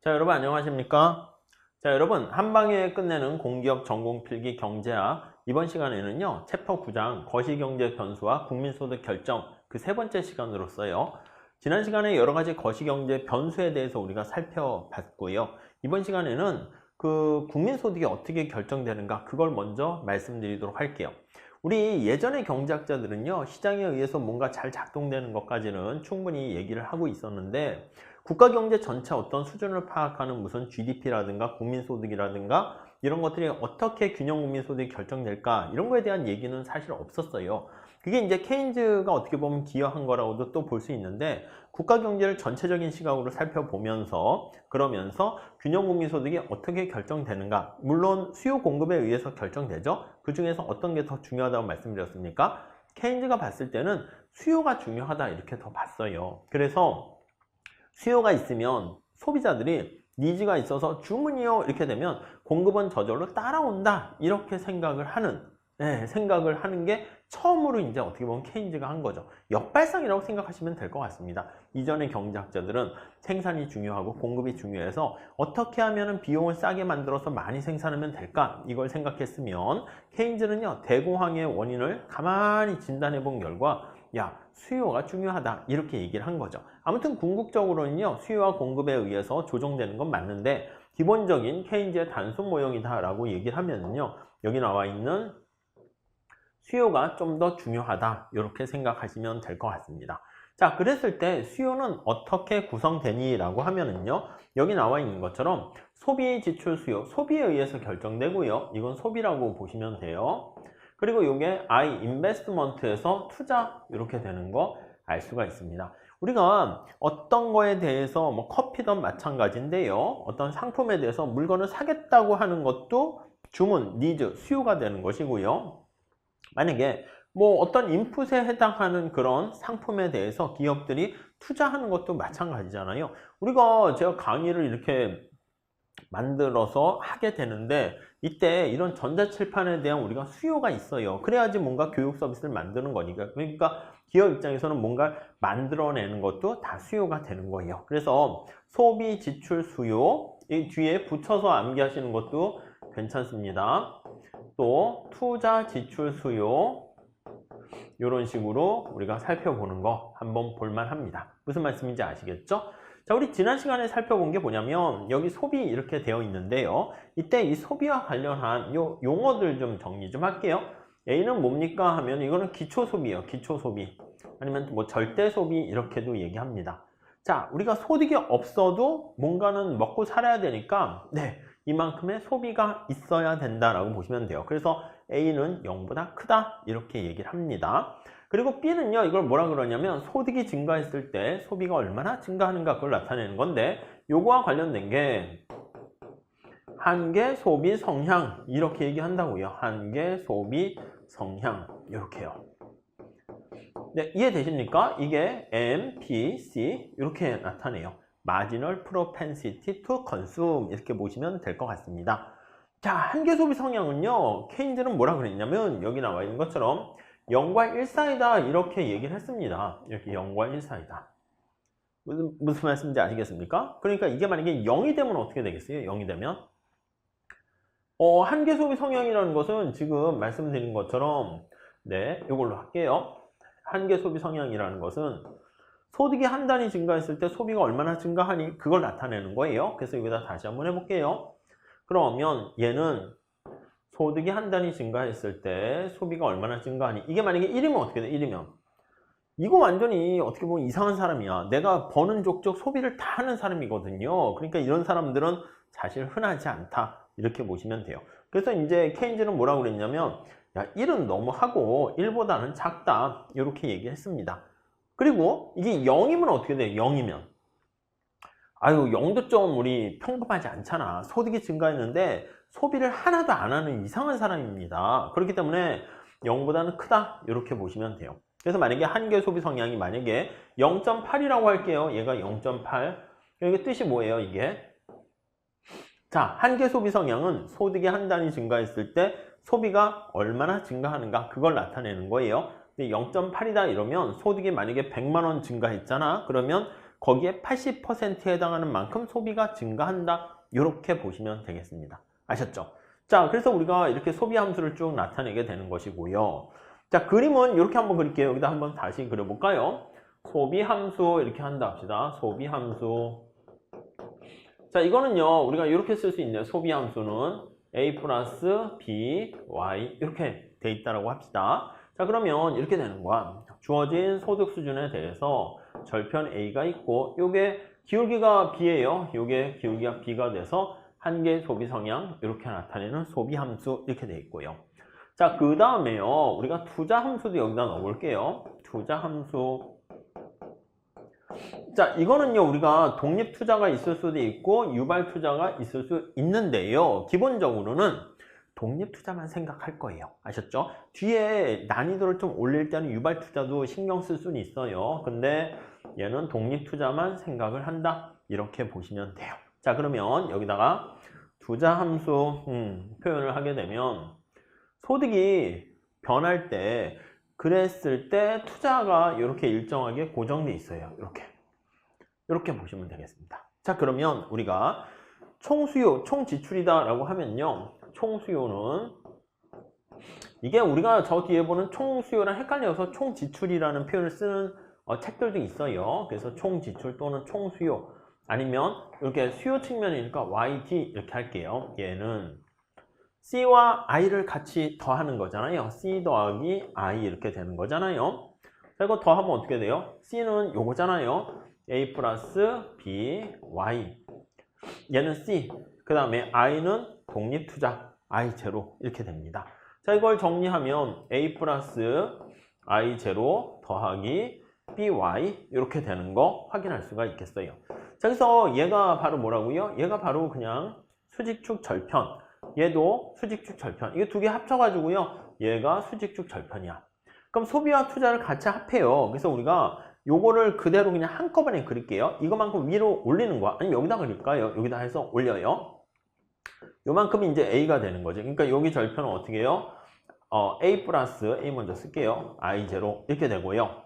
자, 여러분 안녕하십니까? 자, 여러분 한방에 끝내는 공기업 전공 필기 경제학 이번 시간에는요 챕터 9장 거시경제 변수와 국민소득 결정 그 세 번째 시간으로서요. 지난 시간에 여러 가지 거시경제 변수에 대해서 우리가 살펴봤고요. 이번 시간에는 그 국민소득이 어떻게 결정되는가 그걸 먼저 말씀드리도록 할게요. 우리 예전의 경제학자들은요 시장에 의해서 뭔가 잘 작동되는 것까지는 충분히 얘기를 하고 있었는데 국가 경제 전체 어떤 수준을 파악하는 무슨 GDP라든가 국민소득이라든가 이런 것들이 어떻게 균형 국민소득이 결정될까 이런 거에 대한 얘기는 사실 없었어요. 그게 이제 케인즈가 어떻게 보면 기여한 거라고도 또 볼 수 있는데 국가 경제를 전체적인 시각으로 살펴보면서 그러면서 균형 국민소득이 어떻게 결정되는가, 물론 수요 공급에 의해서 결정되죠. 그 중에서 어떤 게 더 중요하다고 말씀드렸습니까? 케인즈가 봤을 때는 수요가 중요하다 이렇게 더 봤어요. 그래서 수요가 있으면 소비자들이 니즈가 있어서 주문이요 이렇게 되면 공급은 저절로 따라온다 이렇게 생각을 하는 게 처음으로 이제 어떻게 보면 케인즈가 한 거죠. 역발상이라고 생각하시면 될 것 같습니다. 이전의 경제학자들은 생산이 중요하고 공급이 중요해서 어떻게 하면 비용을 싸게 만들어서 많이 생산하면 될까 이걸 생각했으면 케인즈는요 대공황의 원인을 가만히 진단해 본 결과 수요가 중요하다 이렇게 얘기를 한 거죠. 아무튼 궁극적으로는요 수요와 공급에 의해서 조정되는 건 맞는데 기본적인 케인즈의 단순 모형이다 라고 얘기를 하면은요 여기 나와 있는 수요가 좀 더 중요하다 이렇게 생각하시면 될 것 같습니다. 자, 그랬을 때 수요는 어떻게 구성되니 라고 하면은요 여기 나와 있는 것처럼 소비 지출 수요, 소비에 의해서 결정되고요. 이건 소비라고 보시면 돼요. 그리고 이게 I, 인베스트먼트에서 투자 이렇게 되는 거 알 수가 있습니다. 우리가 어떤 거에 대해서 뭐 커피든 마찬가지인데요. 어떤 상품에 대해서 물건을 사겠다고 하는 것도 주문, 니즈, 수요가 되는 것이고요. 만약에 뭐 어떤 인풋에 해당하는 그런 상품에 대해서 기업들이 투자하는 것도 마찬가지잖아요. 제가 강의를 이렇게 만들어서 하게 되는데 이때 이런 전자칠판에 대한 우리가 수요가 있어요. 그래야지 뭔가 교육 서비스를 만드는 거니까. 그러니까 기업 입장에서는 뭔가 만들어내는 것도 다 수요가 되는 거예요. 그래서 소비, 지출, 수요 이 뒤에 붙여서 암기하시는 것도 괜찮습니다. 또 투자, 지출, 수요 이런 식으로 우리가 살펴보는 거 한번 볼만 합니다. 무슨 말씀인지 아시겠죠? 자, 우리 지난 시간에 살펴본 게 뭐냐면 여기 소비 이렇게 되어 있는데요. 이때 이 소비와 관련한 요 용어들 좀 정리 좀 할게요. A는 뭡니까 하면 이거는 기초 소비예요. 기초 소비. 아니면 뭐 절대 소비 이렇게도 얘기합니다. 자, 우리가 소득이 없어도 뭔가는 먹고 살아야 되니까 이만큼의 소비가 있어야 된다라고 보시면 돼요. 그래서 A는 0보다 크다 이렇게 얘기를 합니다. 그리고 B는요 이걸 뭐라 그러냐면 소득이 증가했을 때 소비가 얼마나 증가하는가 그걸 나타내는 건데 요거와 관련된 게 한계 소비 성향 이렇게 얘기한다고요. 한계 소비 성향 이렇게요. 네, 이해되십니까? 이게 M, P, C 이렇게 나타내요. Marginal Propensity to Consume 이렇게 보시면 될 것 같습니다. 자, 한계 소비 성향은요 케인즈는 뭐라 그랬냐면 여기 나와 있는 것처럼 0과 1 사이다 이렇게 얘기를 했습니다. 이렇게 0과 1 사이다. 무슨 말씀인지 아시겠습니까? 그러니까 이게 만약에 0이 되면 어떻게 되겠어요? 0이 되면 한계 소비 성향이라는 것은 지금 말씀드린 것처럼 이걸로 할게요. 한계 소비 성향이라는 것은 소득이 한 단위 증가했을 때 소비가 얼마나 증가하니 그걸 나타내는 거예요. 그래서 여기다 다시 한번 해볼게요. 그러면 얘는 소득이 한 단위 증가했을 때 소비가 얼마나 증가하니 이게 만약에 1이면 어떻게 돼? 1이면 이거 완전히 어떻게 보면 이상한 사람이야. 내가 버는 족족 소비를 다 하는 사람이거든요. 그러니까 이런 사람들은 사실 흔하지 않다 이렇게 보시면 돼요. 그래서 이제 케인즈는 뭐라고 그랬냐면 1은 너무 하고 1보다는 작다 이렇게 얘기했습니다. 그리고 이게 0이면 어떻게 돼요? 0이면 0도 좀 우리 평범하지 않잖아. 소득이 증가했는데 소비를 하나도 안 하는 이상한 사람입니다. 그렇기 때문에 0보다는 크다 이렇게 보시면 돼요. 그래서 만약에 한계 소비 성향이 만약에 0.8이라고 할게요. 얘가 0.8 이게 뜻이 뭐예요 이게? 자, 한계 소비 성향은 소득이 한 단위 증가했을 때 소비가 얼마나 증가하는가 그걸 나타내는 거예요. 근데 0.8이다 이러면 소득이 만약에 100만 원 증가했잖아. 그러면 거기에 80%에 해당하는 만큼 소비가 증가한다. 이렇게 보시면 되겠습니다. 아셨죠? 자, 그래서 우리가 이렇게 소비 함수를 쭉 나타내게 되는 것이고요. 자, 그림은 이렇게 한번 그릴게요. 여기다 한번 다시 그려볼까요? 소비 함수 이렇게 한다 합시다. 소비 함수. 자, 이거는요, 우리가 이렇게 쓸 수 있네요. 소비 함수는 a 플러스 b, y 이렇게 돼 있다라고 합시다. 자, 그러면 이렇게 되는 거야. 주어진 소득 수준에 대해서 절편 a가 있고, 요게 기울기가 b예요. 요게 기울기가 b가 돼서 한계 소비 성향 이렇게 나타내는 소비 함수 이렇게 돼 있고요. 자, 그 다음에요, 우리가 투자 함수도 여기다 넣어볼게요. 투자 함수. 자, 이거는요, 우리가 독립 투자가 있을 수도 있고 유발 투자가 있을 수 있는데요, 기본적으로는 독립 투자만 생각할 거예요. 아셨죠? 뒤에 난이도를 좀 올릴 때는 유발 투자도 신경 쓸 수는 있어요. 근데 얘는 독립 투자만 생각을 한다. 이렇게 보시면 돼요. 자, 그러면 여기다가 투자 함수 표현을 하게 되면 소득이 변할 때, 그랬을 때 투자가 이렇게 일정하게 고정돼 있어요. 이렇게 보시면 되겠습니다. 자, 그러면 우리가 총수요, 총지출이다 라고 하면요, 총수요는 이게 우리가 저 뒤에 보는 총수요랑 헷갈려서 총지출이라는 표현을 쓰는 책들도 있어요. 그래서 총지출 또는 총수요, 아니면 이렇게 수요 측면이니까 YT 이렇게 할게요. 얘는 C와 I를 같이 더하는 거잖아요. C 더하기 I 이렇게 되는 거잖아요. 자, 이거 더하면 어떻게 돼요? C는 요거잖아요. A 플러스 B, Y. 얘는 C. 그 다음에 I는 독립투자. I 제로 이렇게 됩니다. 자, 이걸 정리하면 A 플러스 I 제로 더하기 BY 이렇게 되는 거 확인할 수가 있겠어요. 자, 그래서 얘가 바로 뭐라고요? 얘가 바로 그냥 수직축 절편. 얘도 수직축 절편. 이게 두 개 합쳐가지고요, 얘가 수직축 절편이야. 그럼 소비와 투자를 같이 합해요. 그래서 우리가 요거를 그대로 그냥 한꺼번에 그릴게요. 이거만큼 위로 올리는 거야. 아니면 여기다 그릴까요? 여기다 해서 올려요. 요만큼이 이제 A가 되는 거죠. 그러니까 여기 절편은 어떻게 해요? A 플러스 A 먼저 쓸게요. I 제로 이렇게 되고요.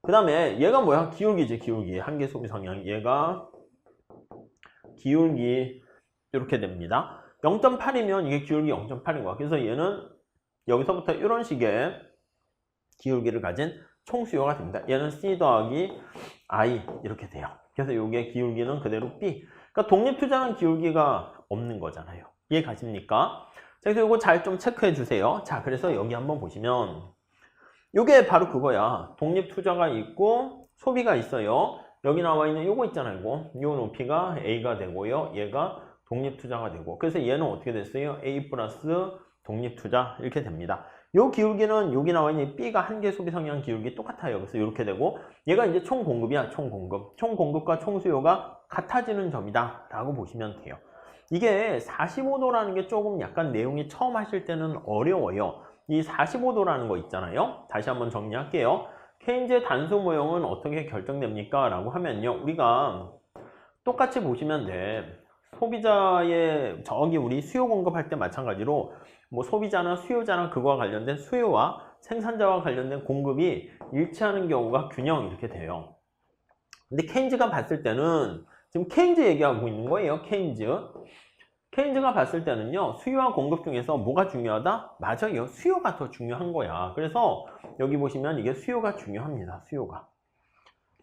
그 다음에 얘가 뭐야? 기울기지, 기울기. 한계 소비 성향. 얘가 기울기 이렇게 됩니다. 0.8이면 이게 기울기 0.8인 거야. 그래서 얘는 여기서부터 이런 식의 기울기를 가진 총수요가 됩니다. 얘는 C 더하기 I 이렇게 돼요. 그래서 이게 기울기는 그대로 B. 그러니까 독립투자는 기울기가 없는 거잖아요. 이해 가십니까? 자, 그래서 이거 잘 좀 체크해 주세요. 자, 그래서 여기 한번 보시면 이게 바로 그거야. 독립투자가 있고 소비가 있어요. 여기 나와 있는 요거 있잖아요. 요 높이가 A가 되고요. 얘가 독립투자가 되고, 그래서 얘는 어떻게 됐어요? A 플러스 독립투자 이렇게 됩니다. 요 기울기는 여기 나와 있는 B가 한계 소비 성향 기울기 똑같아요. 그래서 이렇게 되고, 얘가 이제 총 공급이야. 총 공급. 총 공급과 총 수요가 같아지는 점이다 라고 보시면 돼요. 이게 45도라는 게 조금 약간 내용이 처음 하실 때는 어려워요. 이 45도라는 거 있잖아요. 다시 한번 정리할게요. 케인즈의 단수 모형은 어떻게 결정됩니까? 라고 하면요, 우리가 똑같이 보시면 돼. 소비자의 저기 우리 수요 공급할 때 마찬가지로 뭐 소비자나 수요자나 그거와 관련된 수요와 생산자와 관련된 공급이 일치하는 경우가 균형 이렇게 돼요. 근데 케인즈가 봤을 때는 지금 케인즈 얘기하고 있는 거예요. 케인즈가 봤을 때는요, 수요와 공급 중에서 뭐가 중요하다? 맞아요. 수요가 더 중요한 거야. 그래서 여기 보시면 이게 수요가 중요합니다.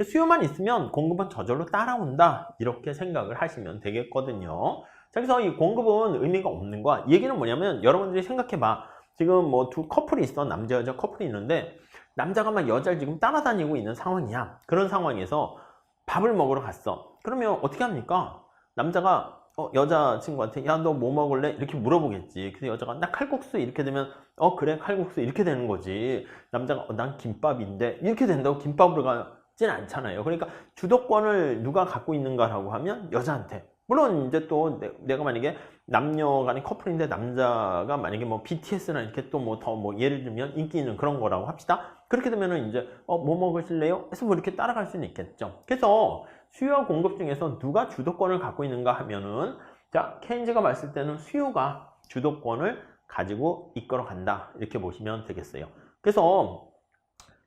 수요만 있으면 공급은 저절로 따라온다. 이렇게 생각을 하시면 되겠거든요. 자, 그래서 이 공급은 의미가 없는 거야. 이 얘기는 뭐냐면, 여러분들이 생각해봐. 지금 뭐 두 커플이 있어. 남자, 여자 커플이 있는데, 남자가 막 여자를 지금 따라다니고 있는 상황이야. 그런 상황에서 밥을 먹으러 갔어. 그러면 어떻게 합니까? 남자가 여자친구한테 야, 너 뭐 먹을래? 이렇게 물어보겠지. 근데 여자가 나 칼국수 이렇게 되면 그래, 칼국수 이렇게 되는 거지. 남자가 난 김밥인데 이렇게 된다고 김밥으로 가진 않잖아요. 그러니까 주도권을 누가 갖고 있는가라고 하면 여자한테. 물론 이제 또 내가 만약에 남녀 간의 커플인데 남자가 만약에 뭐 BTS나 이렇게 또 뭐 더 뭐 예를 들면 인기 있는 그런 거라고 합시다. 그렇게 되면은 이제 뭐 먹으실래요? 해서 뭐 이렇게 따라갈 수는 있겠죠. 그래서 수요와 공급 중에서 누가 주도권을 갖고 있는가 하면은, 자, 케인즈가 봤을 때는 수요가 주도권을 가지고 이끌어 간다. 이렇게 보시면 되겠어요. 그래서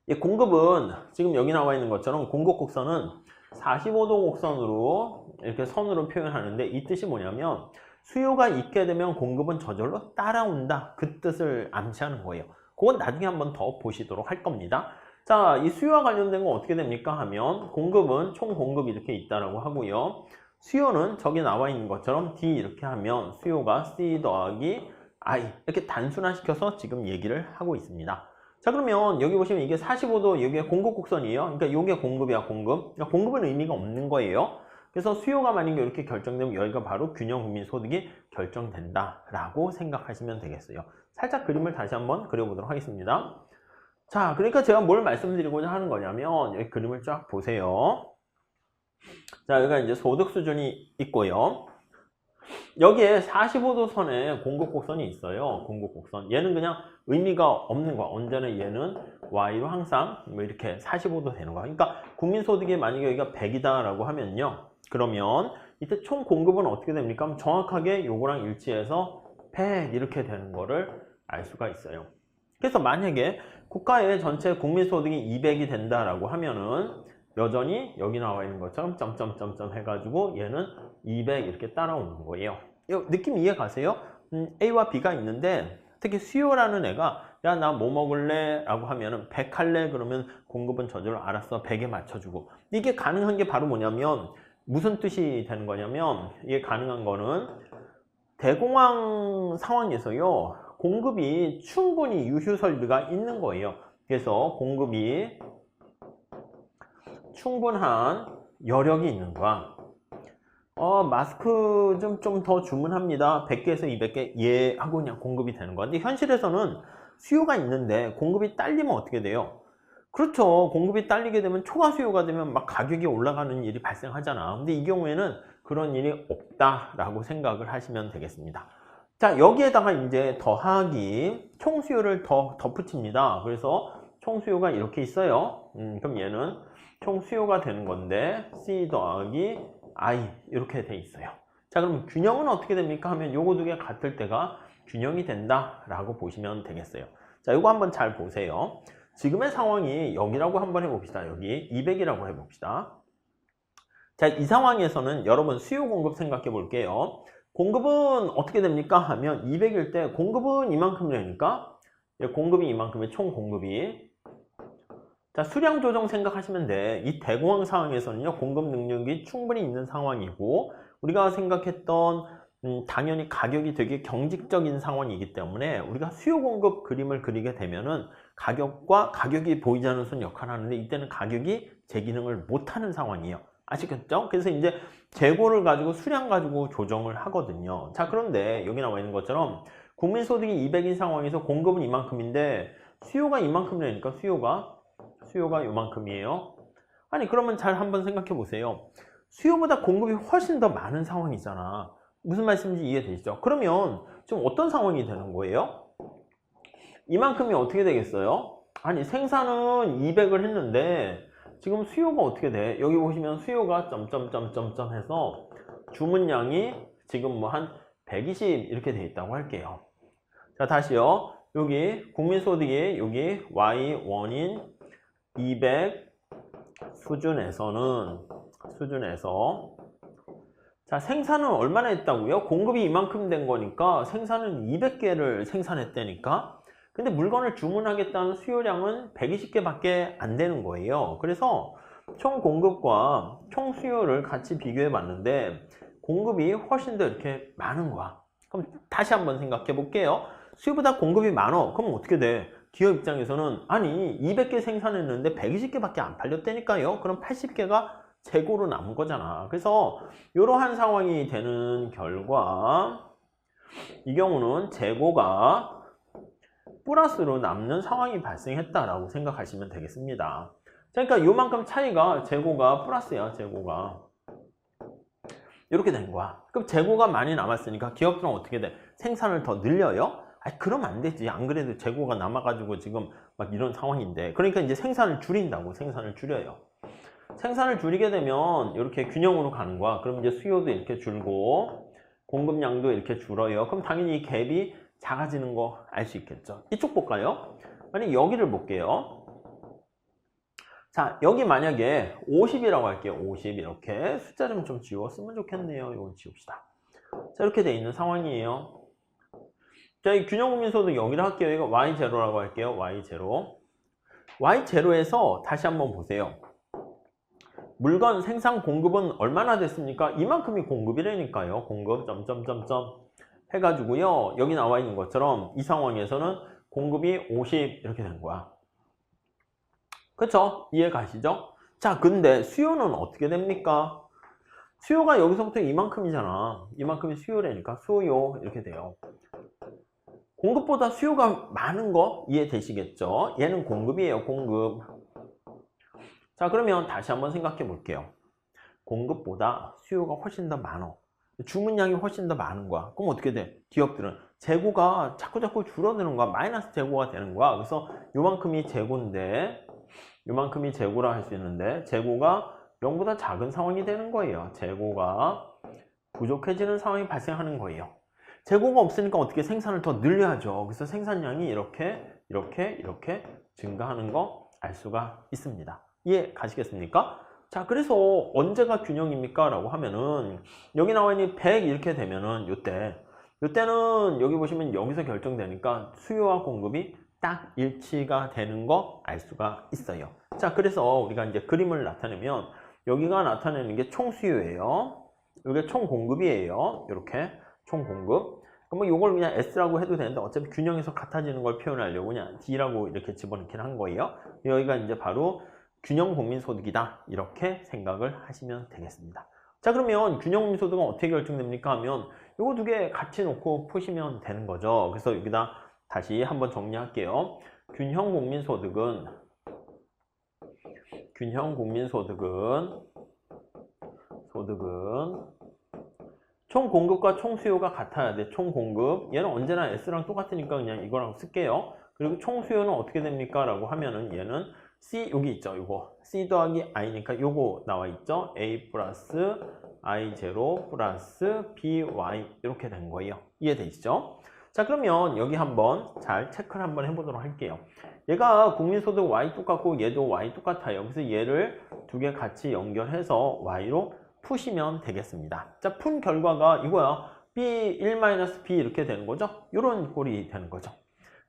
이 공급은 지금 여기 나와 있는 것처럼 공급 곡선은 45도 곡선으로 이렇게 선으로 표현하는데 이 뜻이 뭐냐면 수요가 있게 되면 공급은 저절로 따라온다. 그 뜻을 암시하는 거예요. 그건 나중에 한번 더 보시도록 할 겁니다. 자, 이 수요와 관련된 건 어떻게 됩니까 하면 공급은 총 공급이 이렇게 있다라고 하고요. 수요는 저기 나와 있는 것처럼 D 이렇게 하면 수요가 C 더하기 I 이렇게 단순화시켜서 지금 얘기를 하고 있습니다. 자, 그러면 여기 보시면 이게 45도 여기에 공급 곡선이에요. 그러니까 이게 공급이야, 공급. 그러니까 공급은 의미가 없는 거예요. 그래서 수요가 만약에 이렇게 결정되면 여기가 바로 균형 국민소득이 결정된다라고 생각하시면 되겠어요. 살짝 그림을 다시 한번 그려보도록 하겠습니다. 자, 그러니까 제가 뭘 말씀드리고자 하는 거냐면 여기 그림을 쫙 보세요. 자, 여기가 이제 소득 수준이 있고요. 여기에 45도 선에 공급 곡선이 있어요. 공급 곡선. 얘는 그냥 의미가 없는 거야. 언제나 얘는 Y로 항상 뭐 이렇게 45도 되는 거야. 그러니까 국민소득이 만약에 여기가 100이다라고 하면요. 그러면 이때 총 공급은 어떻게 됩니까? 그럼 정확하게 요거랑 일치해서 100 이렇게 되는 거를 알 수가 있어요. 그래서 만약에 국가의 전체 국민소득이 200이 된다라고 하면은 여전히 여기 나와 있는 것처럼 점점점점 해가지고 얘는 200 이렇게 따라오는 거예요. 느낌 이해 가세요? A와 B가 있는데 특히 수요라는 애가 야, 나 뭐 먹을래? 라고 하면은 100 할래? 그러면 공급은 저절로 알았어. 100에 맞춰주고. 이게 가능한 게 바로 뭐냐면 무슨 뜻이 되는 거냐면 이게 가능한 거는 대공황 상황에서요. 공급이 충분히 유휴 설비가 있는 거예요. 그래서 공급이 충분한 여력이 있는 거야. 마스크 좀 더 주문합니다. 100개에서 200개 예 하고 그냥 공급이 되는 거야. 근데 현실에서는 수요가 있는데 공급이 딸리면 어떻게 돼요? 그렇죠. 공급이 딸리게 되면 초과 수요가 되면 막 가격이 올라가는 일이 발생하잖아. 근데 이 경우에는 그런 일이 없다라고 생각을 하시면 되겠습니다. 자, 여기에다가 이제 더하기 총 수요를 더 덧붙입니다. 그래서 총 수요가 이렇게 있어요. 그럼 얘는 총 수요가 되는 건데 C 더하기 I 이렇게 돼 있어요. 자, 그럼 균형은 어떻게 됩니까 하면 요거 두 개 같을 때가 균형이 된다라고 보시면 되겠어요. 자, 요거 한번 잘 보세요. 지금의 상황이 여기라고 한번 해봅시다. 여기 200이라고 해봅시다. 자, 이 상황에서는 여러분 수요 공급 생각해 볼게요. 공급은 어떻게 됩니까 하면 200일 때 공급은 이만큼이니까 공급이 이만큼의 총 공급이 자, 수량 조정 생각하시면 돼. 이 대공황 상황에서는요, 공급 능력이 충분히 있는 상황이고, 우리가 생각했던, 당연히 가격이 되게 경직적인 상황이기 때문에, 우리가 수요 공급 그림을 그리게 되면은, 가격과 가격이 보이지 않는 순 역할을 하는데, 이때는 가격이 제 기능을 못하는 상황이에요. 아시겠죠? 그래서 이제 재고를 가지고 수량 가지고 조정을 하거든요. 자, 그런데 여기 나와 있는 것처럼, 국민소득이 200인 상황에서 공급은 이만큼인데, 수요가 이만큼이니까 수요가 요만큼이에요. 아니 그러면 잘 한번 생각해 보세요. 수요보다 공급이 훨씬 더 많은 상황이잖아. 무슨 말씀인지 이해되시죠? 그러면 지금 어떤 상황이 되는 거예요? 이만큼이 어떻게 되겠어요? 아니 생산은 200을 했는데 지금 수요가 어떻게 돼? 여기 보시면 수요가 점점점점점 해서 주문량이 지금 뭐 한 120 이렇게 돼 있다고 할게요. 자, 다시요. 여기 국민소득이 여기 Y1인 200 수준에서 자, 생산은 얼마나 했다고요? 공급이 이만큼 된 거니까 생산은 200개를 생산했다니까. 근데 물건을 주문하겠다는 수요량은 120개 밖에 안 되는 거예요. 그래서 총 공급과 총 수요를 같이 비교해 봤는데 공급이 훨씬 더 이렇게 많은 거야. 그럼 다시 한번 생각해 볼게요. 수요보다 공급이 많어. 그럼 어떻게 돼? 기업 입장에서는 아니 200개 생산했는데 120개밖에 안 팔렸다니까요. 그럼 80개가 재고로 남은 거잖아. 그래서 이러한 상황이 되는 결과 이 경우는 재고가 플러스로 남는 상황이 발생했다라고 생각하시면 되겠습니다. 그러니까 요만큼 차이가 재고가 플러스야. 재고가 이렇게 된 거야. 그럼 재고가 많이 남았으니까 기업들은 어떻게 돼? 생산을 더 늘려요? 아니 그러면 안 되지. 안 그래도 재고가 남아가지고 지금 막 이런 상황인데, 그러니까 이제 생산을 줄인다고. 생산을 줄여요. 생산을 줄이게 되면 이렇게 균형으로 가는 거야. 그럼 이제 수요도 이렇게 줄고 공급량도 이렇게 줄어요. 그럼 당연히 이 갭이 작아지는 거 알 수 있겠죠. 이쪽 볼까요? 만약 여기를 볼게요. 자, 여기 만약에 50이라고 할게요. 50 이렇게 숫자 좀 지웠으면 좋겠네요. 이건 지웁시다. 자, 이렇게 돼 있는 상황이에요. 자, 이 균형국민소득 여기를 할게요. 이거 Y0라고 할게요. Y0. Y0에서 다시 한번 보세요. 물건 생산 공급은 얼마나 됐습니까? 이만큼이 공급이라니까요. 공급 점점점점 해가지고요. 여기 나와 있는 것처럼 이 상황에서는 공급이 50 이렇게 된 거야. 그쵸? 이해 가시죠? 자, 근데 수요는 어떻게 됩니까? 수요가 여기서부터 이만큼이잖아. 이만큼이 수요라니까 수요 이렇게 돼요. 공급보다 수요가 많은 거 이해되시겠죠? 얘는 공급이에요. 공급. 자, 그러면 다시 한번 생각해 볼게요. 공급보다 수요가 훨씬 더 많아. 주문량이 훨씬 더 많은 거야. 그럼 어떻게 돼? 기업들은 재고가 자꾸 줄어드는 거야. 마이너스 재고가 되는 거야. 그래서 요만큼이 재고인데 요만큼이 재고라 할 수 있는데 재고가 0보다 작은 상황이 되는 거예요. 재고가 부족해지는 상황이 발생하는 거예요. 재고가 없으니까 어떻게 생산을 더 늘려야죠. 그래서 생산량이 이렇게 증가하는 거 알 수가 있습니다. 이해 가시겠습니까? 자, 그래서 언제가 균형입니까? 라고 하면은 여기 나와 있는 100 이렇게 되면은 요때는 여기 보시면 여기서 결정되니까 수요와 공급이 딱 일치가 되는 거 알 수가 있어요. 자, 그래서 우리가 이제 그림을 나타내면 여기가 나타내는 게 총수요예요. 이게 총공급이에요. 이렇게 총공급. 그럼 요걸 그냥 S라고 해도 되는데 어차피 균형에서 같아지는 걸 표현하려고 그냥 D라고 이렇게 집어넣긴 한 거예요. 여기가 이제 바로 균형 국민소득이다. 이렇게 생각을 하시면 되겠습니다. 자, 그러면 균형 국민소득은 어떻게 결정됩니까? 하면 요거 두 개 같이 놓고 푸시면 되는 거죠. 그래서 여기다 다시 한번 정리할게요. 균형 국민소득은 총 공급과 총 수요가 같아야 돼. 총 공급. 얘는 언제나 S랑 똑같으니까 그냥 이거랑 쓸게요. 그리고 총 수요는 어떻게 됩니까? 라고 하면은 얘는 C 여기 있죠. 요거 C 더하기 I니까 요거 나와 있죠. A 플러스 I0 플러스 BY 이렇게 된 거예요. 이해되시죠? 자, 그러면 여기 한번 잘 체크를 한번 해보도록 할게요. 얘가 국민소득 Y 똑같고 얘도 Y 똑같아요. 그래서 얘를 두 개 같이 연결해서 Y로 푸시면 되겠습니다. 자, 푼 결과가 이거야. B1-B 이렇게 되는 거죠. 이런 꼴이 되는 거죠.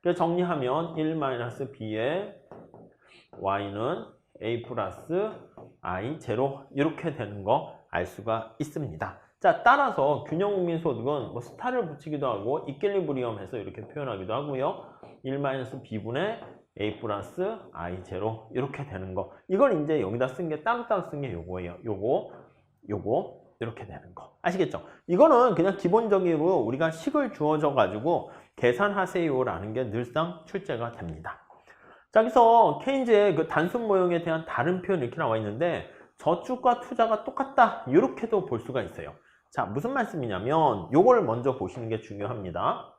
그래서 정리하면 1-B의 Y는 A 플러스 I0 이렇게 되는 거 알 수가 있습니다. 자, 따라서 균형국민소득은 뭐 스타를 붙이기도 하고 이퀄리브리엄해서 이렇게 표현하기도 하고요. 1-B분의 A 플러스 I0 이렇게 되는 거. 이걸 이제 여기다 쓴 게 따로따로 쓴 게 요거예요. 요거 이렇게 되는 거. 아시겠죠? 이거는 그냥 기본적으로 우리가 식을 주어져 가지고 계산하세요라는 게 늘상 출제가 됩니다. 자, 여기서 케인즈의 그 단순 모형에 대한 다른 표현이 이렇게 나와 있는데 저축과 투자가 똑같다. 이렇게도 볼 수가 있어요. 자, 무슨 말씀이냐면 요걸 먼저 보시는 게 중요합니다.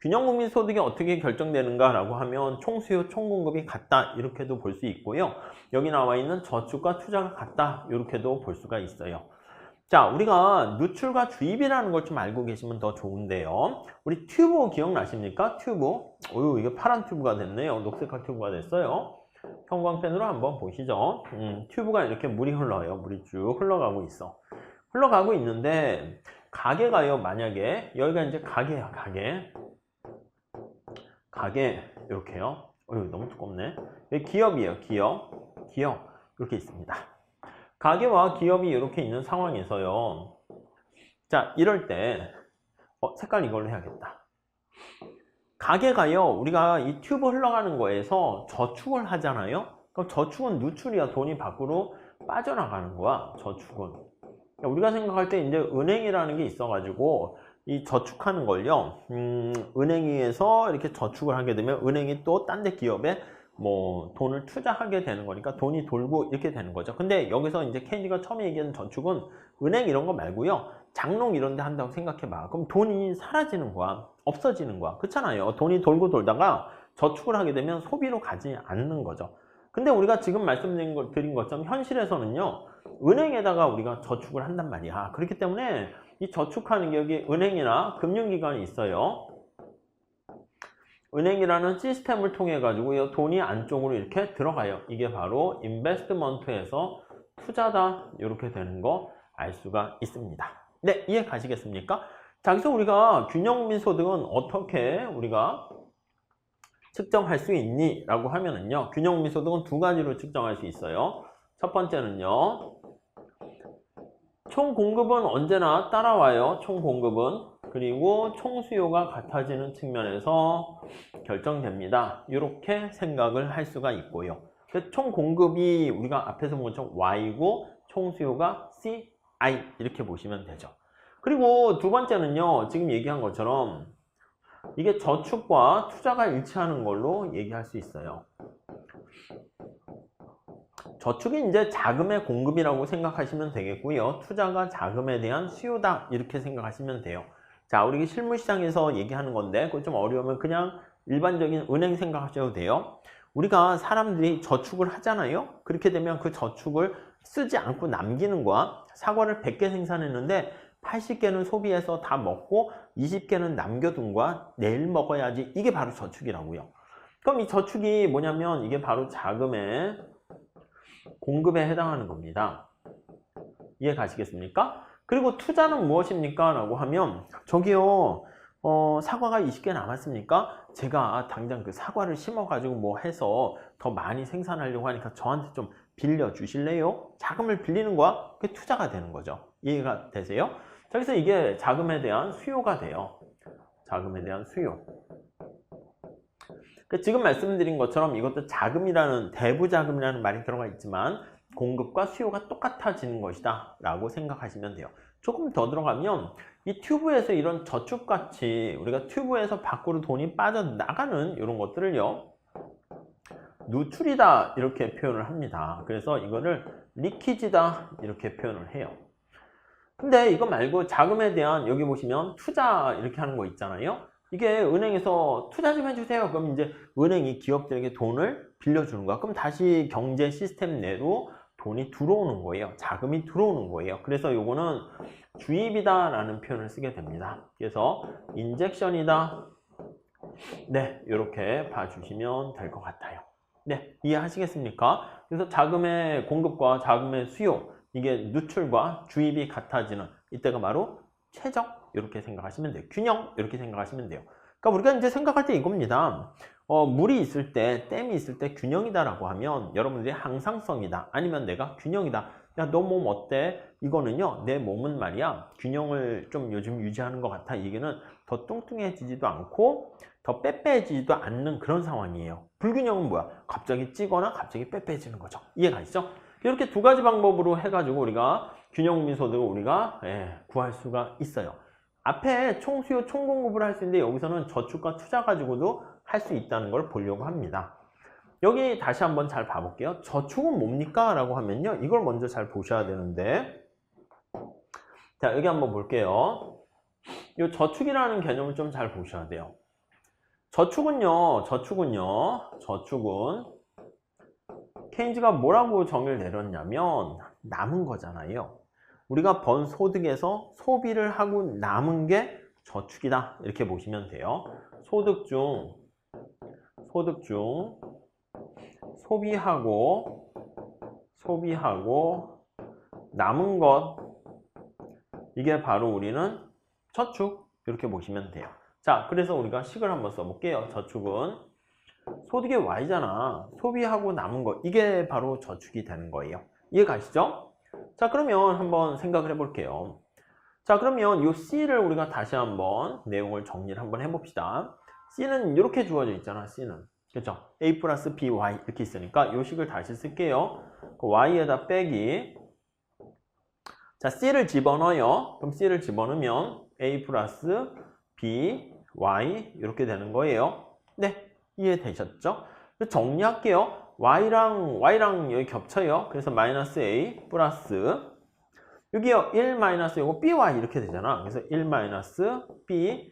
균형국민소득이 어떻게 결정되는가 라고 하면 총수요, 총공급이 같다 이렇게도 볼 수 있고요. 여기 나와 있는 저축과 투자가 같다 이렇게도 볼 수가 있어요. 자, 우리가 누출과 주입이라는 걸 좀 알고 계시면 더 좋은데요. 우리 튜브 기억나십니까? 튜브. 어유, 이게 파란 튜브가 됐네요. 녹색깔 튜브가 됐어요. 형광펜으로 한번 보시죠. 튜브가 이렇게 물이 흘러요. 물이 쭉 흘러가고 있어. 흘러가고 있는데 가게가요. 만약에 여기가 이제 가게야. 가게 이렇게요. 어휴, 너무 두껍네. 여기 기업이에요. 기업 이렇게 있습니다. 가게와 기업이 이렇게 있는 상황에서요. 자, 이럴 때 색깔 이걸로 해야겠다. 가게가요. 우리가 이 튜브 흘러가는 거에서 저축을 하잖아요. 그럼 저축은 누출이야. 돈이 밖으로 빠져나가는 거야. 저축은. 우리가 생각할 때 이제 은행이라는 게 있어가지고 이 저축하는 걸요. 은행에서 이렇게 저축을 하게 되면 은행이 또 딴 데 기업에 뭐 돈을 투자하게 되는 거니까 돈이 돌고 이렇게 되는 거죠. 근데 여기서 이제 케인즈가 처음에 얘기하는 저축은 은행 이런 거 말고요. 장롱 이런 데 한다고 생각해 봐. 그럼 돈이 사라지는 거야. 없어지는 거야. 그렇잖아요. 돈이 돌고 돌다가 저축을 하게 되면 소비로 가지 않는 거죠. 근데 우리가 지금 말씀드린 것처럼 현실에서는요. 은행에다가 우리가 저축을 한단 말이야. 그렇기 때문에 이 저축하는 게 여기 은행이나 금융기관이 있어요. 은행이라는 시스템을 통해 가지고 돈이 안쪽으로 이렇게 들어가요. 이게 바로 인베스트먼트에서 투자다 이렇게 되는 거 알 수가 있습니다. 네, 이해 가시겠습니까? 자, 그래서 우리가 균형민 소득은 어떻게 우리가 측정할 수 있니? 라고 하면은요, 균형민 소득은 두 가지로 측정할 수 있어요. 첫 번째는요, 총 공급은 언제나 따라와요. 총 공급은. 그리고 총 수요가 같아지는 측면에서 결정됩니다. 이렇게 생각을 할 수가 있고요. 총 공급이 우리가 앞에서 본 것처럼 Y고 총 수요가 CI 이렇게 보시면 되죠. 그리고 두 번째는요, 지금 얘기한 것처럼 이게 저축과 투자가 일치하는 걸로 얘기할 수 있어요. 저축이 이제 자금의 공급이라고 생각하시면 되겠고요. 투자가 자금에 대한 수요다 이렇게 생각하시면 돼요. 자, 우리 실물시장에서 얘기하는 건데 그거 좀 어려우면 그냥 일반적인 은행 생각하셔도 돼요. 우리가 사람들이 저축을 하잖아요. 그렇게 되면 그 저축을 쓰지 않고 남기는 거야. 사과를 100개 생산했는데 80개는 소비해서 다 먹고 20개는 남겨둔 거야. 내일 먹어야지. 이게 바로 저축이라고요. 그럼 이 저축이 뭐냐면 이게 바로 자금의 공급에 해당하는 겁니다. 이해 가시겠습니까? 그리고 투자는 무엇입니까? 라고 하면 저기요 사과가 20개 남았습니까? 제가 당장 그 사과를 심어가지고 뭐 해서 더 많이 생산하려고 하니까 저한테 좀 빌려주실래요? 자금을 빌리는 거야? 그게 투자가 되는 거죠. 이해가 되세요? 자, 그래서 이게 자금에 대한 수요가 돼요. 자금에 대한 수요. 지금 말씀드린 것처럼 이것도 자금이라는 대부자금이라는 말이 들어가 있지만 공급과 수요가 똑같아지는 것이다 라고 생각하시면 돼요. 조금 더 들어가면 이 튜브에서 이런 저축같이 우리가 튜브에서 밖으로 돈이 빠져나가는 이런 것들을요 누출이다 이렇게 표현을 합니다. 그래서 이거를 리키지다 이렇게 표현을 해요. 근데 이거 말고 자금에 대한 여기 보시면 투자 이렇게 하는 거 있잖아요. 이게 은행에서 투자 좀 해주세요. 그럼 이제 은행이 기업들에게 돈을 빌려주는 거야. 그럼 다시 경제 시스템 내로 돈이 들어오는 거예요. 자금이 들어오는 거예요. 그래서 요거는 주입이다 라는 표현을 쓰게 됩니다. 그래서 인젝션이다. 네, 이렇게 봐주시면 될 것 같아요. 네, 이해하시겠습니까? 그래서 자금의 공급과 자금의 수요, 이게 누출과 주입이 같아지는 이때가 바로 최적 이렇게 생각하시면 돼요. 균형 이렇게 생각하시면 돼요. 그러니까 우리가 이제 생각할 때 이겁니다. 물이 있을 때, 댐이 있을 때 균형이다라고 하면 여러분들이 항상성이다. 아니면 내가 균형이다. 야, 너 몸 어때? 이거는요, 내 몸은 말이야, 균형을 좀 요즘 유지하는 것 같아. 이게는 더 뚱뚱해지지도 않고 더 빼빼지지도 않는 그런 상황이에요. 불균형은 뭐야? 갑자기 찌거나 갑자기 빼빼지는 거죠. 이해가 있죠? 이렇게 두 가지 방법으로 해가지고 우리가 균형민 소득을 우리가 구할 수가 있어요. 앞에 총수요, 총공급을 할 수 있는데 여기서는 저축과 투자 가지고도 할 수 있다는 걸 보려고 합니다. 여기 다시 한번 잘 봐볼게요. 저축은 뭡니까? 라고 하면요. 이걸 먼저 잘 보셔야 되는데 자, 여기 한번 볼게요. 이 저축이라는 개념을 좀 잘 보셔야 돼요. 저축은 케인즈가 뭐라고 정의를 내렸냐면 남은 거잖아요. 우리가 번 소득에서 소비를 하고 남은 게 저축이다 이렇게 보시면 돼요. 소득 중 소비하고 남은 것 이게 바로 우리는 저축 이렇게 보시면 돼요. 자, 그래서 우리가 식을 한번 써볼게요. 저축은 소득의 Y잖아. 소비하고 남은 거 이게 바로 저축이 되는 거예요. 이해 가시죠? 자, 그러면 한번 생각을 해볼게요. 자, 그러면 이 C를 우리가 다시 한번 내용을 정리를 한번 해봅시다. C는 이렇게 주어져 있잖아. C는 그렇죠? A 플러스 BY 이렇게 있으니까 이 식을 다시 쓸게요. 그 Y에다 빼기. 자, C를 집어넣어요. 그럼 C를 집어넣으면 A 플러스 BY 이렇게 되는 거예요. 네, 이해되셨죠? 정리할게요. Y랑 여기 겹쳐요. 그래서 마이너스 A 플러스 여기요 1 마이너스 요거 BY 이렇게 되잖아. 그래서 1 마이너스 BY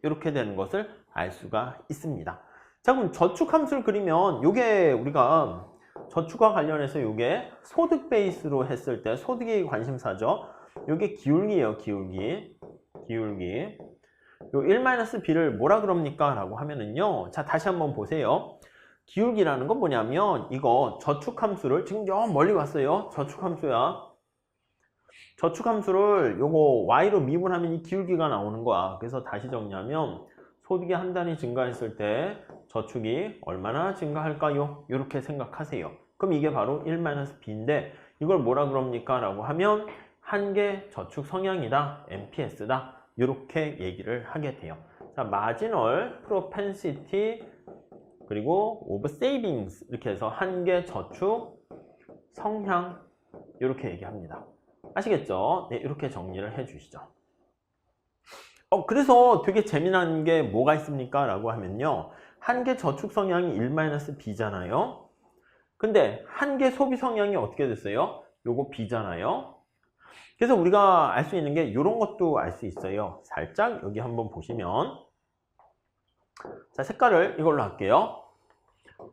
이렇게 되는 것을 알 수가 있습니다. 자, 그럼 저축 함수를 그리면 요게 우리가 저축과 관련해서 요게 소득 베이스로 했을 때 소득이 관심사죠. 요게 기울기예요. 기울기. 요 1-b를 뭐라 그럽니까? 라고 하면은요. 자, 다시 한번 보세요. 기울기라는 건 뭐냐면 이거 저축함수를 지금 저 멀리 왔어요. 저축함수야. 저축함수를 요거 y로 미분하면 이 기울기가 나오는 거야. 그래서 다시 정리하면 소득이 한 단위 증가했을 때 저축이 얼마나 증가할까요? 이렇게 생각하세요. 그럼 이게 바로 1-b인데 이걸 뭐라 그럽니까? 라고 하면 한계 저축 성향이다. MPS다. 이렇게 얘기를 하게 돼요. 자, 마지널 프로펜시티 그리고 오브 세이빙스 이렇게 해서 한계 저축 성향 이렇게 얘기합니다. 아시겠죠? 네, 이렇게 정리를 해 주시죠. 그래서 되게 재미난 게 뭐가 있습니까? 라고 하면요. 한계 저축 성향이 1-b잖아요. 근데 한계 소비 성향이 어떻게 됐어요? 요거 b잖아요. 그래서 우리가 알 수 있는 게 이런 것도 알 수 있어요. 살짝 여기 한번 보시면 자, 색깔을 이걸로 할게요.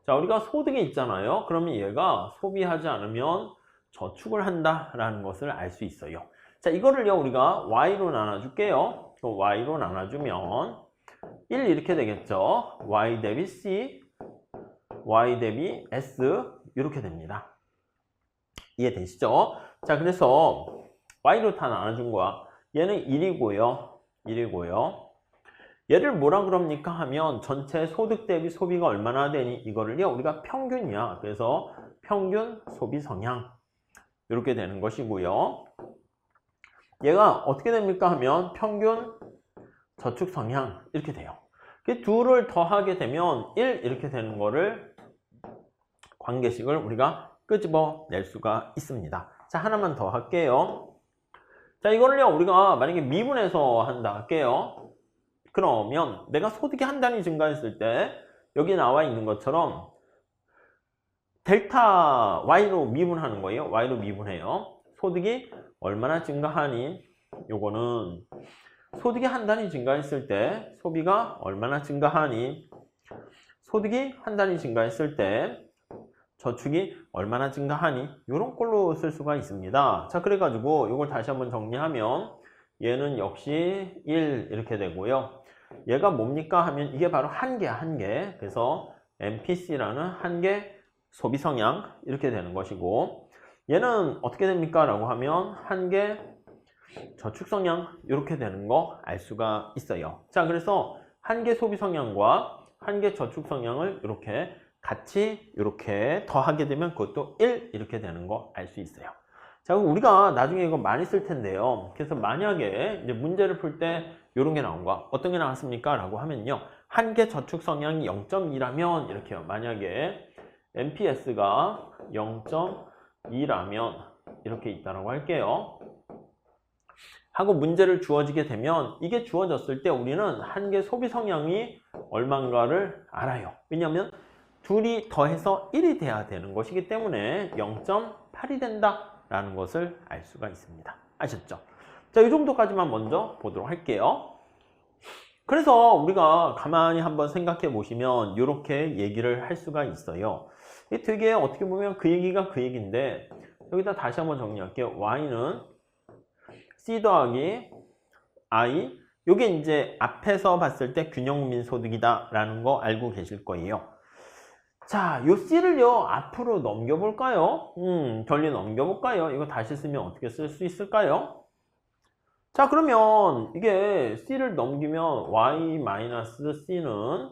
자, 우리가 소득이 있잖아요. 그러면 얘가 소비하지 않으면 저축을 한다라는 것을 알 수 있어요. 자, 이거를요 우리가 y로 나눠줄게요. y로 나눠주면 1 이렇게 되겠죠. y 대비 c, y 대비 s 이렇게 됩니다. 이해되시죠? 자, 그래서 y로 다 나눠준 거야. 얘는 1이고요. 1이고요. 얘를 뭐라 그럽니까 하면 전체 소득 대비 소비가 얼마나 되니 이거를요 우리가 평균이야. 그래서 평균 소비 성향 이렇게 되는 것이고요. 얘가 어떻게 됩니까 하면 평균 저축 성향 이렇게 돼요. 그 둘을 더하게 되면 1 이렇게 되는 거를 관계식을 우리가 끄집어 낼 수가 있습니다. 자, 하나만 더 할게요. 자, 이거를요 우리가 만약에 미분해서 한다 할게요. 그러면 내가 소득이 한 단위 증가했을 때 여기 나와 있는 것처럼 델타 y로 미분하는 거예요. y로 미분해요. 소득이 얼마나 증가하니 요거는 소득이 한 단위 증가했을 때 소비가 얼마나 증가하니 소득이 한 단위 증가했을 때 저축이 얼마나 증가하니 이런 걸로 쓸 수가 있습니다. 자, 그래가지고 이걸 다시 한번 정리하면 얘는 역시 1 이렇게 되고요. 얘가 뭡니까 하면 이게 바로 한계야, 한계. 그래서 MPC라는 한계 소비 성향 이렇게 되는 것이고 얘는 어떻게 됩니까? 라고 하면 한계 저축 성향 이렇게 되는 거 알 수가 있어요. 자, 그래서 한계 소비 성향과 한계 저축 성향을 이렇게 같이 이렇게 더하게 되면 그것도 1 이렇게 되는 거 알 수 있어요. 자, 그럼 우리가 나중에 이거 많이 쓸 텐데요. 그래서 만약에 이제 문제를 풀 때 이런 게 나온 거야. 어떤 게 나왔습니까? 라고 하면요. 한계 저축 성향이 0.2라면 이렇게요. 만약에 MPS가 0.2라면 이렇게 있다라고 할게요. 하고 문제를 주어지게 되면 이게 주어졌을 때 우리는 한계 소비 성향이 얼마인가를 알아요. 왜냐하면 둘이 더해서 1이 돼야 되는 것이기 때문에 0.8이 된다라는 것을 알 수가 있습니다. 아셨죠? 자, 이 정도까지만 먼저 보도록 할게요. 그래서 우리가 가만히 한번 생각해 보시면 이렇게 얘기를 할 수가 있어요. 이게 되게 어떻게 보면 그 얘기가 그 얘기인데 여기다 다시 한번 정리할게요. y는 c 더하기 i 이게 이제 앞에서 봤을 때 균형민 소득이다 라는 거 알고 계실 거예요. 자, 요 c를요 앞으로 넘겨볼까요? 전리 넘겨볼까요? 이거 다시 쓰면 어떻게 쓸 수 있을까요? 자, 그러면 이게 c를 넘기면 y-c는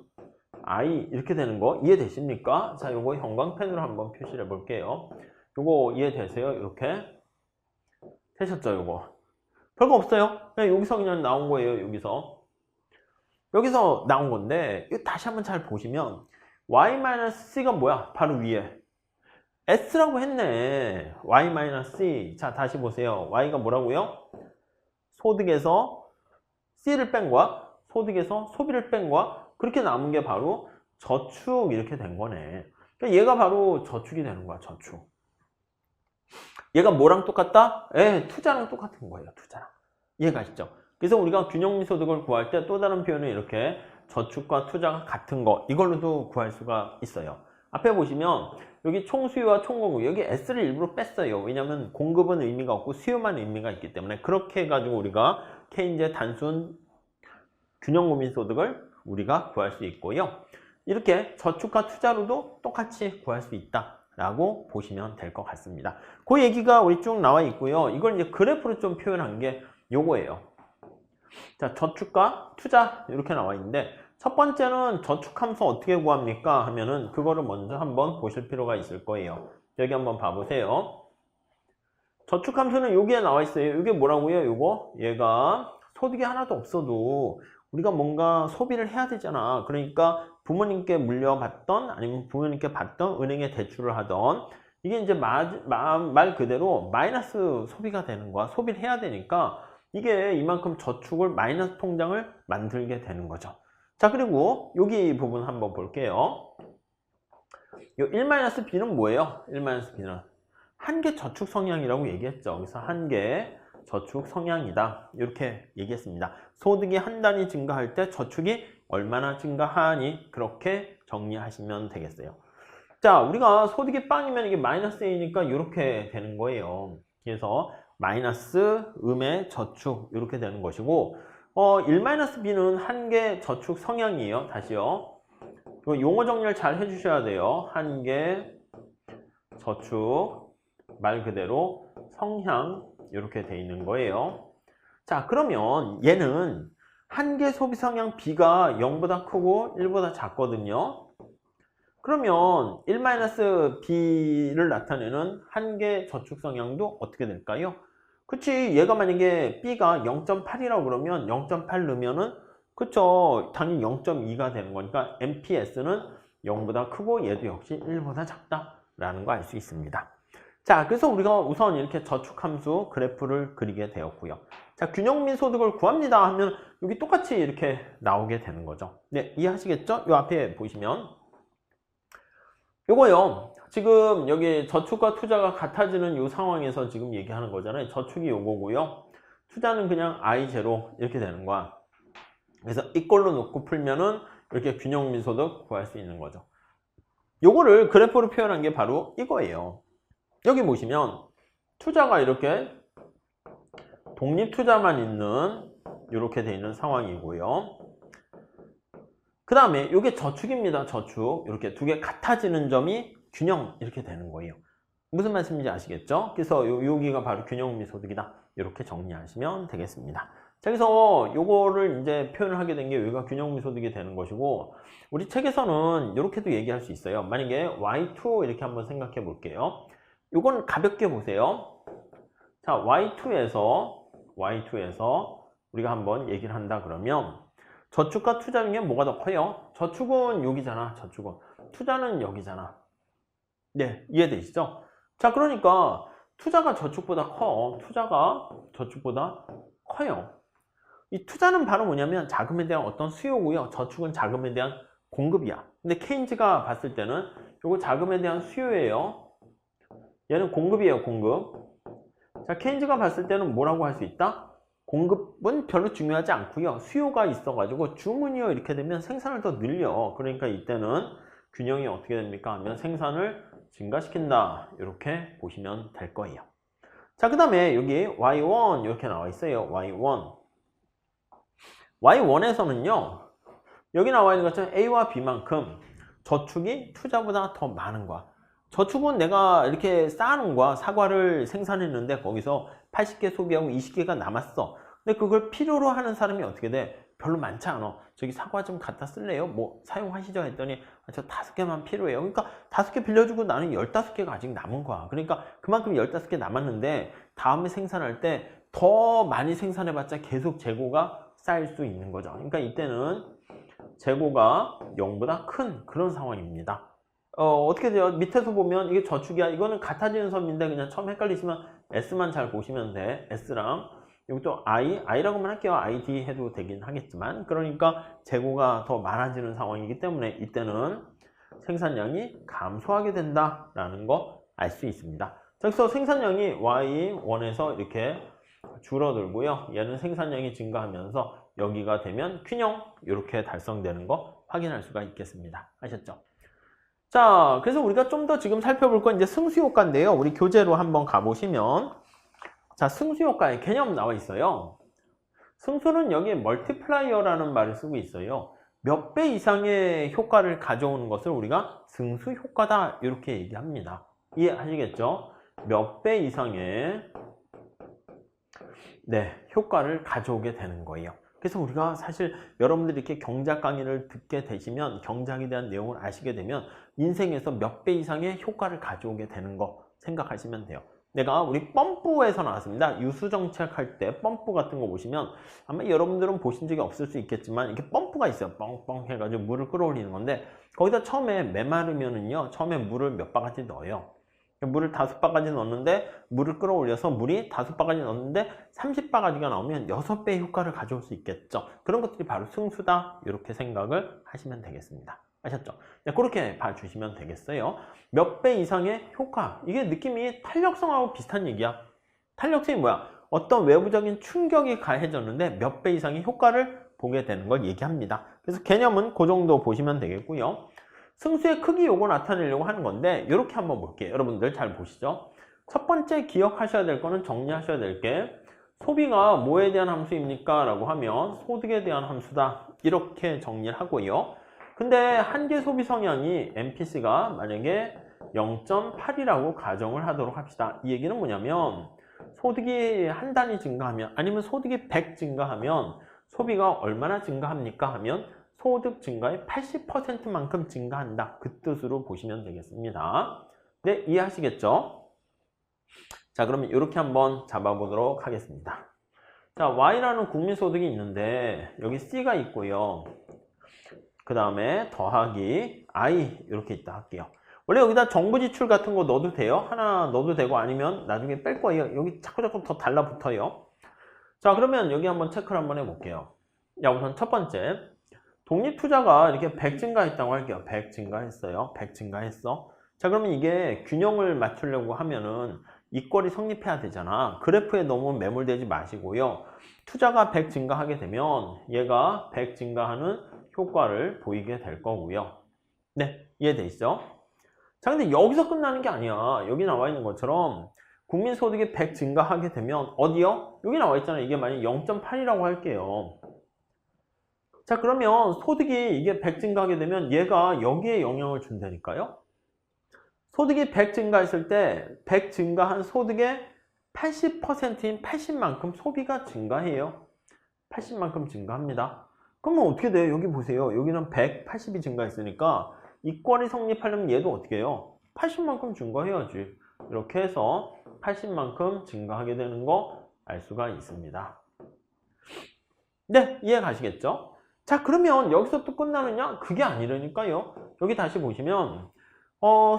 i 이렇게 되는 거 이해되십니까? 자, 요거 형광펜으로 한번 표시를 해볼게요. 요거 이해되세요? 이렇게 되셨죠? 요거 별거 없어요. 그냥 여기서 그냥 나온 거예요. 여기서 나온 건데 이거 다시 한번 잘 보시면 y-c가 뭐야? 바로 위에 s라고 했네. y-c. 자, 다시 보세요. y가 뭐라고요? 소득에서 c를 뺀 거야. 소득에서 소비를 뺀 거야. 그렇게 남은 게 바로 저축 이렇게 된 거네. 그러니까 얘가 바로 저축이 되는 거야. 저축. 얘가 뭐랑 똑같다? 투자랑 똑같은 거예요. 투자랑. 이해가 가시죠? 그래서 우리가 균형민 소득을 구할 때 또 다른 표현은 이렇게 저축과 투자가 같은 거 이걸로도 구할 수가 있어요. 앞에 보시면 여기 총수요와 총공급 여기 S를 일부러 뺐어요. 왜냐하면 공급은 의미가 없고 수요만 의미가 있기 때문에 그렇게 해가지고 우리가 케인즈의 단순 균형 국민소득을 우리가 구할 수 있고요. 이렇게 저축과 투자로도 똑같이 구할 수 있다라고 보시면 될 것 같습니다. 그 얘기가 우리 쭉 나와 있고요. 이걸 이제 그래프로 좀 표현한 게 요거예요. 자, 저축과 투자 이렇게 나와 있는데 첫 번째는 저축함수 어떻게 구합니까? 하면은 그거를 먼저 한번 보실 필요가 있을 거예요. 여기 한번 봐보세요. 저축함수는 여기에 나와 있어요. 이게 뭐라고요? 요거 얘가 소득이 하나도 없어도 우리가 뭔가 소비를 해야 되잖아. 그러니까 부모님께 물려받던 아니면 부모님께 받던 은행에 대출을 하던 이게 이제 말 그대로 마이너스 소비가 되는 거야. 소비를 해야 되니까 이게 이만큼 저축을 마이너스 통장을 만들게 되는 거죠. 자, 그리고 여기 부분 한번 볼게요. 이 1-B는 뭐예요? 1-B는 한계 저축 성향이라고 얘기했죠. 그래서 한계 저축 성향이다. 이렇게 얘기했습니다. 소득이 한 단위 증가할 때 저축이 얼마나 증가하니 그렇게 정리하시면 되겠어요. 자, 우리가 소득이 빵이면 이게 마이너스 A니까 이렇게 되는 거예요. 그래서 마이너스 음의 저축 이렇게 되는 것이고 1-B는 한계 저축 성향이에요. 다시요. 용어 정리를 잘 해주셔야 돼요. 한계 저축 말 그대로 성향 이렇게 돼 있는 거예요. 자, 그러면 얘는 한계 소비 성향 B가 0보다 크고 1보다 작거든요. 그러면 1-B를 나타내는 한계 저축 성향도 어떻게 될까요? 그치, 얘가 만약에 B가 0.8이라고 그러면 0.8 넣으면은 그쵸, 당연히 0.2가 되는 거니까 MPS는 0보다 크고 얘도 역시 1보다 작다라는 거 알 수 있습니다. 자, 그래서 우리가 우선 이렇게 저축함수 그래프를 그리게 되었고요. 자, 균형민 소득을 구합니다 하면 여기 똑같이 이렇게 나오게 되는 거죠. 네, 이해하시겠죠? 요 앞에 보시면 요거요. 지금 여기 저축과 투자가 같아지는 요 상황에서 지금 얘기하는 거잖아요. 저축이 요거고요. 투자는 그냥 I0 이렇게 되는 거야. 그래서 이꼴로 놓고 풀면은 이렇게 균형민 소득 구할 수 있는 거죠. 요거를 그래프로 표현한 게 바로 이거예요. 여기 보시면 투자가 이렇게 독립투자만 있는 이렇게 돼 있는 상황이고요. 그 다음에 이게 저축입니다. 저축. 이렇게 두 개 같아지는 점이 균형 이렇게 되는 거예요. 무슨 말씀인지 아시겠죠? 그래서 여기가 바로 균형미소득이다. 이렇게 정리하시면 되겠습니다. 자, 그래서 요거를 이제 표현을 하게 된 게 여기가 균형미소득이 되는 것이고, 우리 책에서는 이렇게도 얘기할 수 있어요. 만약에 Y2 이렇게 한번 생각해 볼게요. 요건 가볍게 보세요. 자, Y2에서 우리가 한번 얘기를 한다 그러면 저축과 투자 중에 뭐가 더 커요? 저축은 여기잖아. 저축은. 투자는 여기잖아. 네, 이해되시죠? 자, 그러니까 투자가 저축보다 커. 투자가 저축보다 커요. 이 투자는 바로 뭐냐면 자금에 대한 어떤 수요고요. 저축은 자금에 대한 공급이야. 근데 케인즈가 봤을 때는 요거 자금에 대한 수요예요. 얘는 공급이에요. 공급. 자, 케인즈가 봤을 때는 뭐라고 할 수 있다? 공급은 별로 중요하지 않고요. 수요가 있어가지고 주문이요 이렇게 되면 생산을 더 늘려. 그러니까 이때는 균형이 어떻게 됩니까? 하면 생산을 증가시킨다. 이렇게 보시면 될 거예요. 자, 그 다음에 여기 Y1 이렇게 나와 있어요. Y1에서는요. 여기 나와 있는 것처럼 A와 B만큼 저축이 투자보다 더 많은 거야. 저축은 내가 이렇게 쌓아놓은 거야. 사과를 생산했는데 거기서 80개 소비하고 20개가 남았어. 근데 그걸 필요로 하는 사람이 어떻게 돼? 별로 많지 않아. 저기 사과 좀 갖다 쓸래요? 뭐 사용하시죠? 했더니 저 5개만 필요해요. 그러니까 5개 빌려주고 나는 15개가 아직 남은 거야. 그러니까 그만큼 15개 남았는데 다음에 생산할 때 더 많이 생산해봤자 계속 재고가 쌓일 수 있는 거죠. 그러니까 이때는 재고가 0보다 큰 그런 상황입니다. 어떻게 돼요? 밑에서 보면 이게 저축이야. 이거는 같아지는 섬인데 그냥 처음 헷갈리시면 S만 잘 보시면 돼. S랑 이것도 I라고만 할게요. ID 해도 되긴 하겠지만 그러니까 재고가 더 많아지는 상황이기 때문에 이때는 생산량이 감소하게 된다라는 거 알 수 있습니다. 그래서 생산량이 Y1에서 이렇게 줄어들고요. 얘는 생산량이 증가하면서 여기가 되면 균형 이렇게 달성되는 거 확인할 수가 있겠습니다. 아셨죠? 자, 그래서 우리가 좀 더 지금 살펴볼 건 이제 승수효과인데요. 우리 교재로 한번 가보시면 자, 승수효과의 개념 나와 있어요. 승수는 여기 멀티플라이어라는 말을 쓰고 있어요. 몇 배 이상의 효과를 가져오는 것을 우리가 승수 효과다 이렇게 얘기합니다. 이해하시겠죠? 몇 배 이상의 효과를 가져오게 되는 거예요. 그래서 우리가 사실 여러분들이 이렇게 경제학 강의를 듣게 되시면, 경제학에 대한 내용을 아시게 되면 인생에서 몇 배 이상의 효과를 가져오게 되는 거 생각하시면 돼요. 내가 우리 펌프에서 나왔습니다. 유수정책 할 때 펌프 같은 거 보시면 아마 여러분들은 보신 적이 없을 수 있겠지만 이렇게 펌프가 있어요. 뻥뻥 해가지고 물을 끌어올리는 건데, 거기다 처음에 메마르면은요, 처음에 물을 몇 바가지 넣어요. 물을 5바가지 넣었는데, 물을 끌어올려서 물이 5바가지 넣었는데 30바가지가 나오면 6배의 효과를 가져올 수 있겠죠. 그런 것들이 바로 승수다, 이렇게 생각을 하시면 되겠습니다. 아셨죠? 그렇게 봐주시면 되겠어요. 몇 배 이상의 효과, 이게 느낌이 탄력성하고 비슷한 얘기야. 탄력성이 뭐야? 어떤 외부적인 충격이 가해졌는데 몇 배 이상의 효과를 보게 되는 걸 얘기합니다. 그래서 개념은 그 정도 보시면 되겠고요. 승수의 크기 요거 나타내려고 하는 건데, 이렇게 한번 볼게요. 여러분들 잘 보시죠. 첫 번째 기억하셔야 될 거는, 정리하셔야 될 게, 소비가 뭐에 대한 함수입니까? 라고 하면 소득에 대한 함수다, 이렇게 정리를 하고요. 근데 한계 소비 성향이 MPC가 만약에 0.8이라고 가정을 하도록 합시다. 이 얘기는 뭐냐면, 소득이 한 단위 증가하면, 아니면 소득이 100 증가하면 소비가 얼마나 증가합니까? 하면 소득 증가의 80%만큼 증가한다, 그 뜻으로 보시면 되겠습니다. 네, 이해하시겠죠? 자, 그러면 이렇게 한번 잡아보도록 하겠습니다. 자, Y라는 국민소득이 있는데 여기 C가 있고요. 그 다음에 더하기 I 이렇게 있다 할게요. 원래 여기다 정부 지출 같은 거 넣어도 돼요. 하나 넣어도 되고, 아니면 나중에 뺄 거예요. 여기 자꾸 더 달라붙어요. 자, 그러면 여기 한번 체크를 한번 해볼게요. 야, 우선 첫 번째, 독립투자가 이렇게 100 증가했다고 할게요. 100 증가했어요. 100 증가했어. 자, 그러면 이게 균형을 맞추려고 하면은 이꼴이 성립해야 되잖아. 그래프에 너무 매몰되지 마시고요. 투자가 100 증가하게 되면 얘가 100 증가하는 효과를 보이게 될 거고요. 네, 이해되시죠? 자, 근데 여기서 끝나는 게 아니야. 여기 나와 있는 것처럼 국민소득이 100 증가하게 되면 어디요? 여기 나와 있잖아요. 이게 만약 0.8이라고 할게요. 자, 그러면 소득이 이게 100 증가하게 되면 얘가 여기에 영향을 준다니까요. 소득이 100 증가했을 때 100 증가한 소득의 80%인 80만큼 소비가 증가해요. 80만큼 증가합니다. 그러면 어떻게 돼요? 여기 보세요. 여기는 180이 증가했으니까 이권이 성립하려면 얘도 어떻게 해요? 80만큼 증가해야지. 이렇게 해서 80만큼 증가하게 되는 거 알 수가 있습니다. 네, 이해 가시겠죠? 자, 그러면 여기서 또 끝나느냐? 그게 아니라니까요. 여기 다시 보시면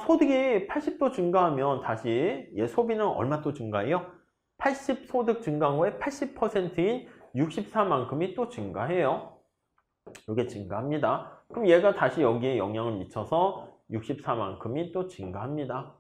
소득이 80도 증가하면 다시 얘 소비는 얼마 또 증가해요? 80 소득 증가한 거에 80%인 64만큼이 또 증가해요. 이게 증가합니다. 그럼 얘가 다시 여기에 영향을 미쳐서 64만큼이 또 증가합니다.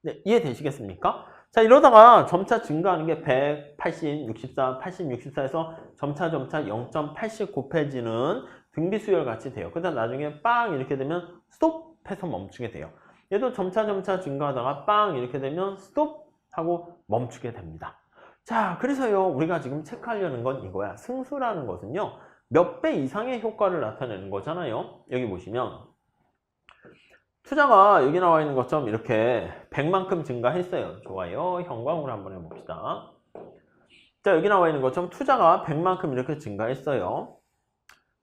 네, 이해되시겠습니까? 자, 이러다가 점차 증가하는 게 100, 80, 64, 80, 64에서 점차 0.80 곱해지는 등비수열 같이 돼요. 그러다 나중에 빵 이렇게 되면 스톱 해서 멈추게 돼요. 얘도 점차 증가하다가 빵 이렇게 되면 스톱 하고 멈추게 됩니다. 자, 그래서요, 우리가 지금 체크하려는 건 이거야. 승수라는 것은요, 몇 배 이상의 효과를 나타내는 거잖아요. 여기 보시면 투자가 여기 나와 있는 것처럼 이렇게 100만큼 증가했어요. 좋아요. 형광으로 한번 해봅시다. 자, 여기 나와 있는 것처럼 투자가 100만큼 이렇게 증가했어요.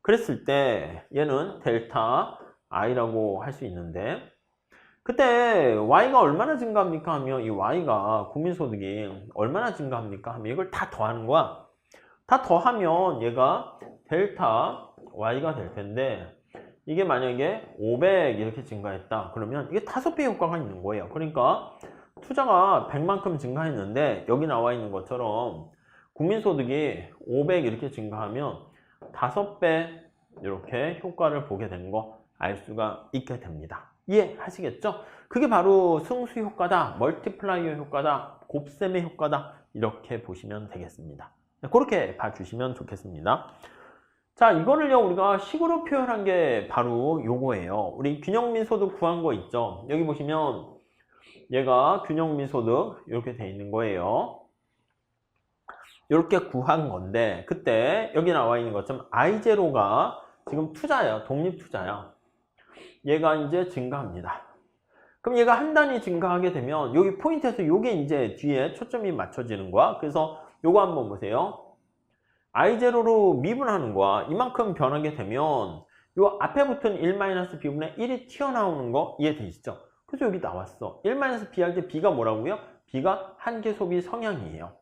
그랬을 때 얘는 델타 I라고 할 수 있는데, 그때 Y가 얼마나 증가합니까? 하면 이 Y가 국민소득이 얼마나 증가합니까? 하면 이걸 다 더하는 거야. 다 더하면 얘가 델타 Y가 될 텐데, 이게 만약에 500 이렇게 증가했다. 그러면 이게 5배 효과가 있는 거예요. 그러니까 투자가 100만큼 증가했는데 여기 나와 있는 것처럼 국민소득이 500 이렇게 증가하면 5배 이렇게 효과를 보게 되는 거 알 수가 있게 됩니다. 이해하시겠죠? 그게 바로 승수 효과다, 멀티플라이어 효과다, 곱셈의 효과다, 이렇게 보시면 되겠습니다. 그렇게 봐주시면 좋겠습니다. 자, 이거를요, 우리가 식으로 표현한 게 바로 요거예요. 우리 균형민 소득 구한 거 있죠? 여기 보시면 얘가 균형민 소득 이렇게 돼 있는 거예요. 이렇게 구한 건데, 그때 여기 나와 있는 것처럼 I0가 지금 투자야, 독립 투자야. 얘가 이제 증가합니다. 그럼 얘가 한 단위 증가하게 되면 여기 포인트에서 요게 이제 뒤에 초점이 맞춰지는 거야. 그래서 요거 한번 보세요. I0로 미분하는 거야. 이만큼 변하게 되면 요 앞에 붙은 1-b분의 1이 튀어나오는 거 이해되시죠? 그래서 여기 나왔어. 1-b 할 때 b가 뭐라고요? b가 한계 소비 성향이에요.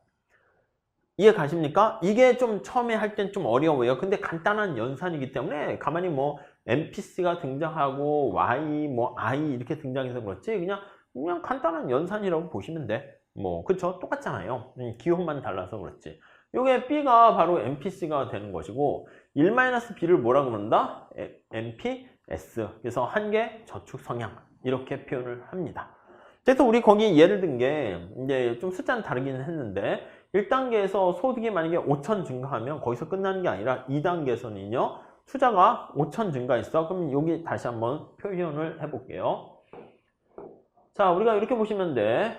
이해 가십니까? 이게 좀 처음에 할 땐 좀 어려워요. 근데 간단한 연산이기 때문에 가만히 뭐 MPC가 등장하고 Y, 뭐 I 이렇게 등장해서 그렇지 그냥 간단한 연산이라고 보시면 돼. 뭐 그쵸? 똑같잖아요. 기호만 달라서 그렇지. 요게 B가 바로 MPC가 되는 것이고 1-B를 뭐라 그런다? MPS. 그래서 한계 저축 성향 이렇게 표현을 합니다. 그래서 우리 거기 예를 든 게 이제 좀 숫자는 다르긴 했는데 1단계에서 소득이 만약에 5천 증가하면 거기서 끝나는 게 아니라 2단계에서는요 투자가 5천 증가했어. 그럼 여기 다시 한번 표현을 해볼게요. 자, 우리가 이렇게 보시면 돼.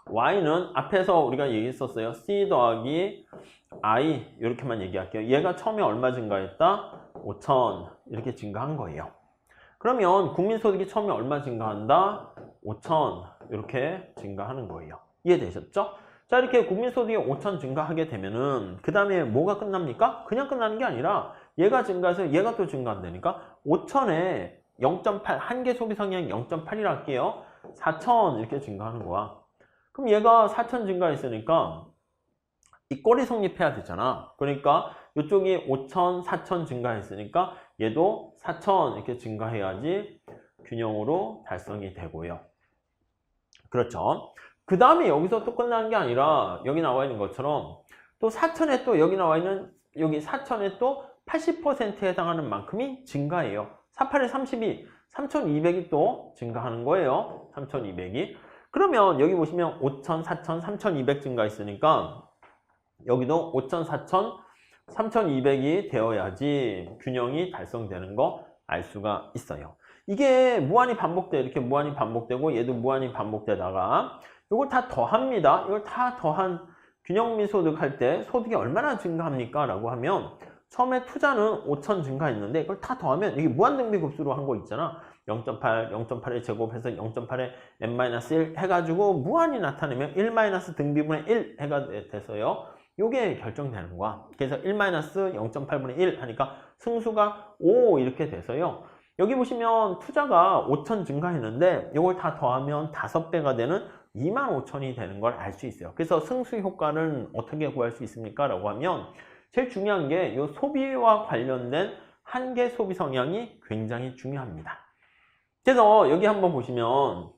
Y는 앞에서 우리가 얘기했었어요. C 더하기 I 이렇게만 얘기할게요. 얘가 처음에 얼마 증가했다? 5천 이렇게 증가한 거예요. 그러면 국민소득이 처음에 얼마 증가한다? 5천 이렇게 증가하는 거예요. 이해되셨죠? 자, 이렇게 국민소득이 5천 증가하게 되면은 그 다음에 뭐가 끝납니까? 그냥 끝나는 게 아니라 얘가 증가해서 얘가 또 증가한다니까 5천에 0.8 한계 소비 성향 0.8이라 할게요. 4천 이렇게 증가하는 거야. 그럼 얘가 4천 증가했으니까 이 꼴이 성립해야 되잖아. 그러니까 이쪽이 5천, 4천 증가했으니까 얘도 4천 이렇게 증가해야지 균형으로 달성이 되고요. 그렇죠. 그 다음에 여기서 또 끝나는 게 아니라 여기 나와 있는 것처럼 또 4천에 또 여기 나와 있는 여기 4천에 또 80%에 해당하는 만큼이 증가해요. 48에 32, 3200이 또 증가하는 거예요. 3200이. 그러면 여기 보시면 5천, 4천, 3200 증가했으니까 여기도 5천, 4천, 3200이 되어야지 균형이 달성되는 거 알 수가 있어요. 이게 무한히 반복돼. 이렇게 무한히 반복되고 얘도 무한히 반복되다가 이걸 다 더합니다. 이걸 다 더한 균형미 소득 할 때 소득이 얼마나 증가합니까? 라고 하면 처음에 투자는 5천 증가했는데 이걸 다 더하면 이게 무한등비급수로 한 거 있잖아. 0.8, 0.8의 제곱해서 0.8의 n-1 해가지고 무한히 나타내면 1-등비분의 1 해가 돼서요. 요게 결정되는 거야. 그래서 1-0.8분의 1 하니까 승수가 5 이렇게 돼서요. 여기 보시면 투자가 5천 증가했는데 이걸 다 더하면 5배가 되는 25,000이 되는 걸 알 수 있어요. 그래서 승수 효과는 어떻게 구할 수 있습니까? 라고 하면 제일 중요한 게 이 소비와 관련된 한계 소비 성향이 굉장히 중요합니다. 그래서 여기 한번 보시면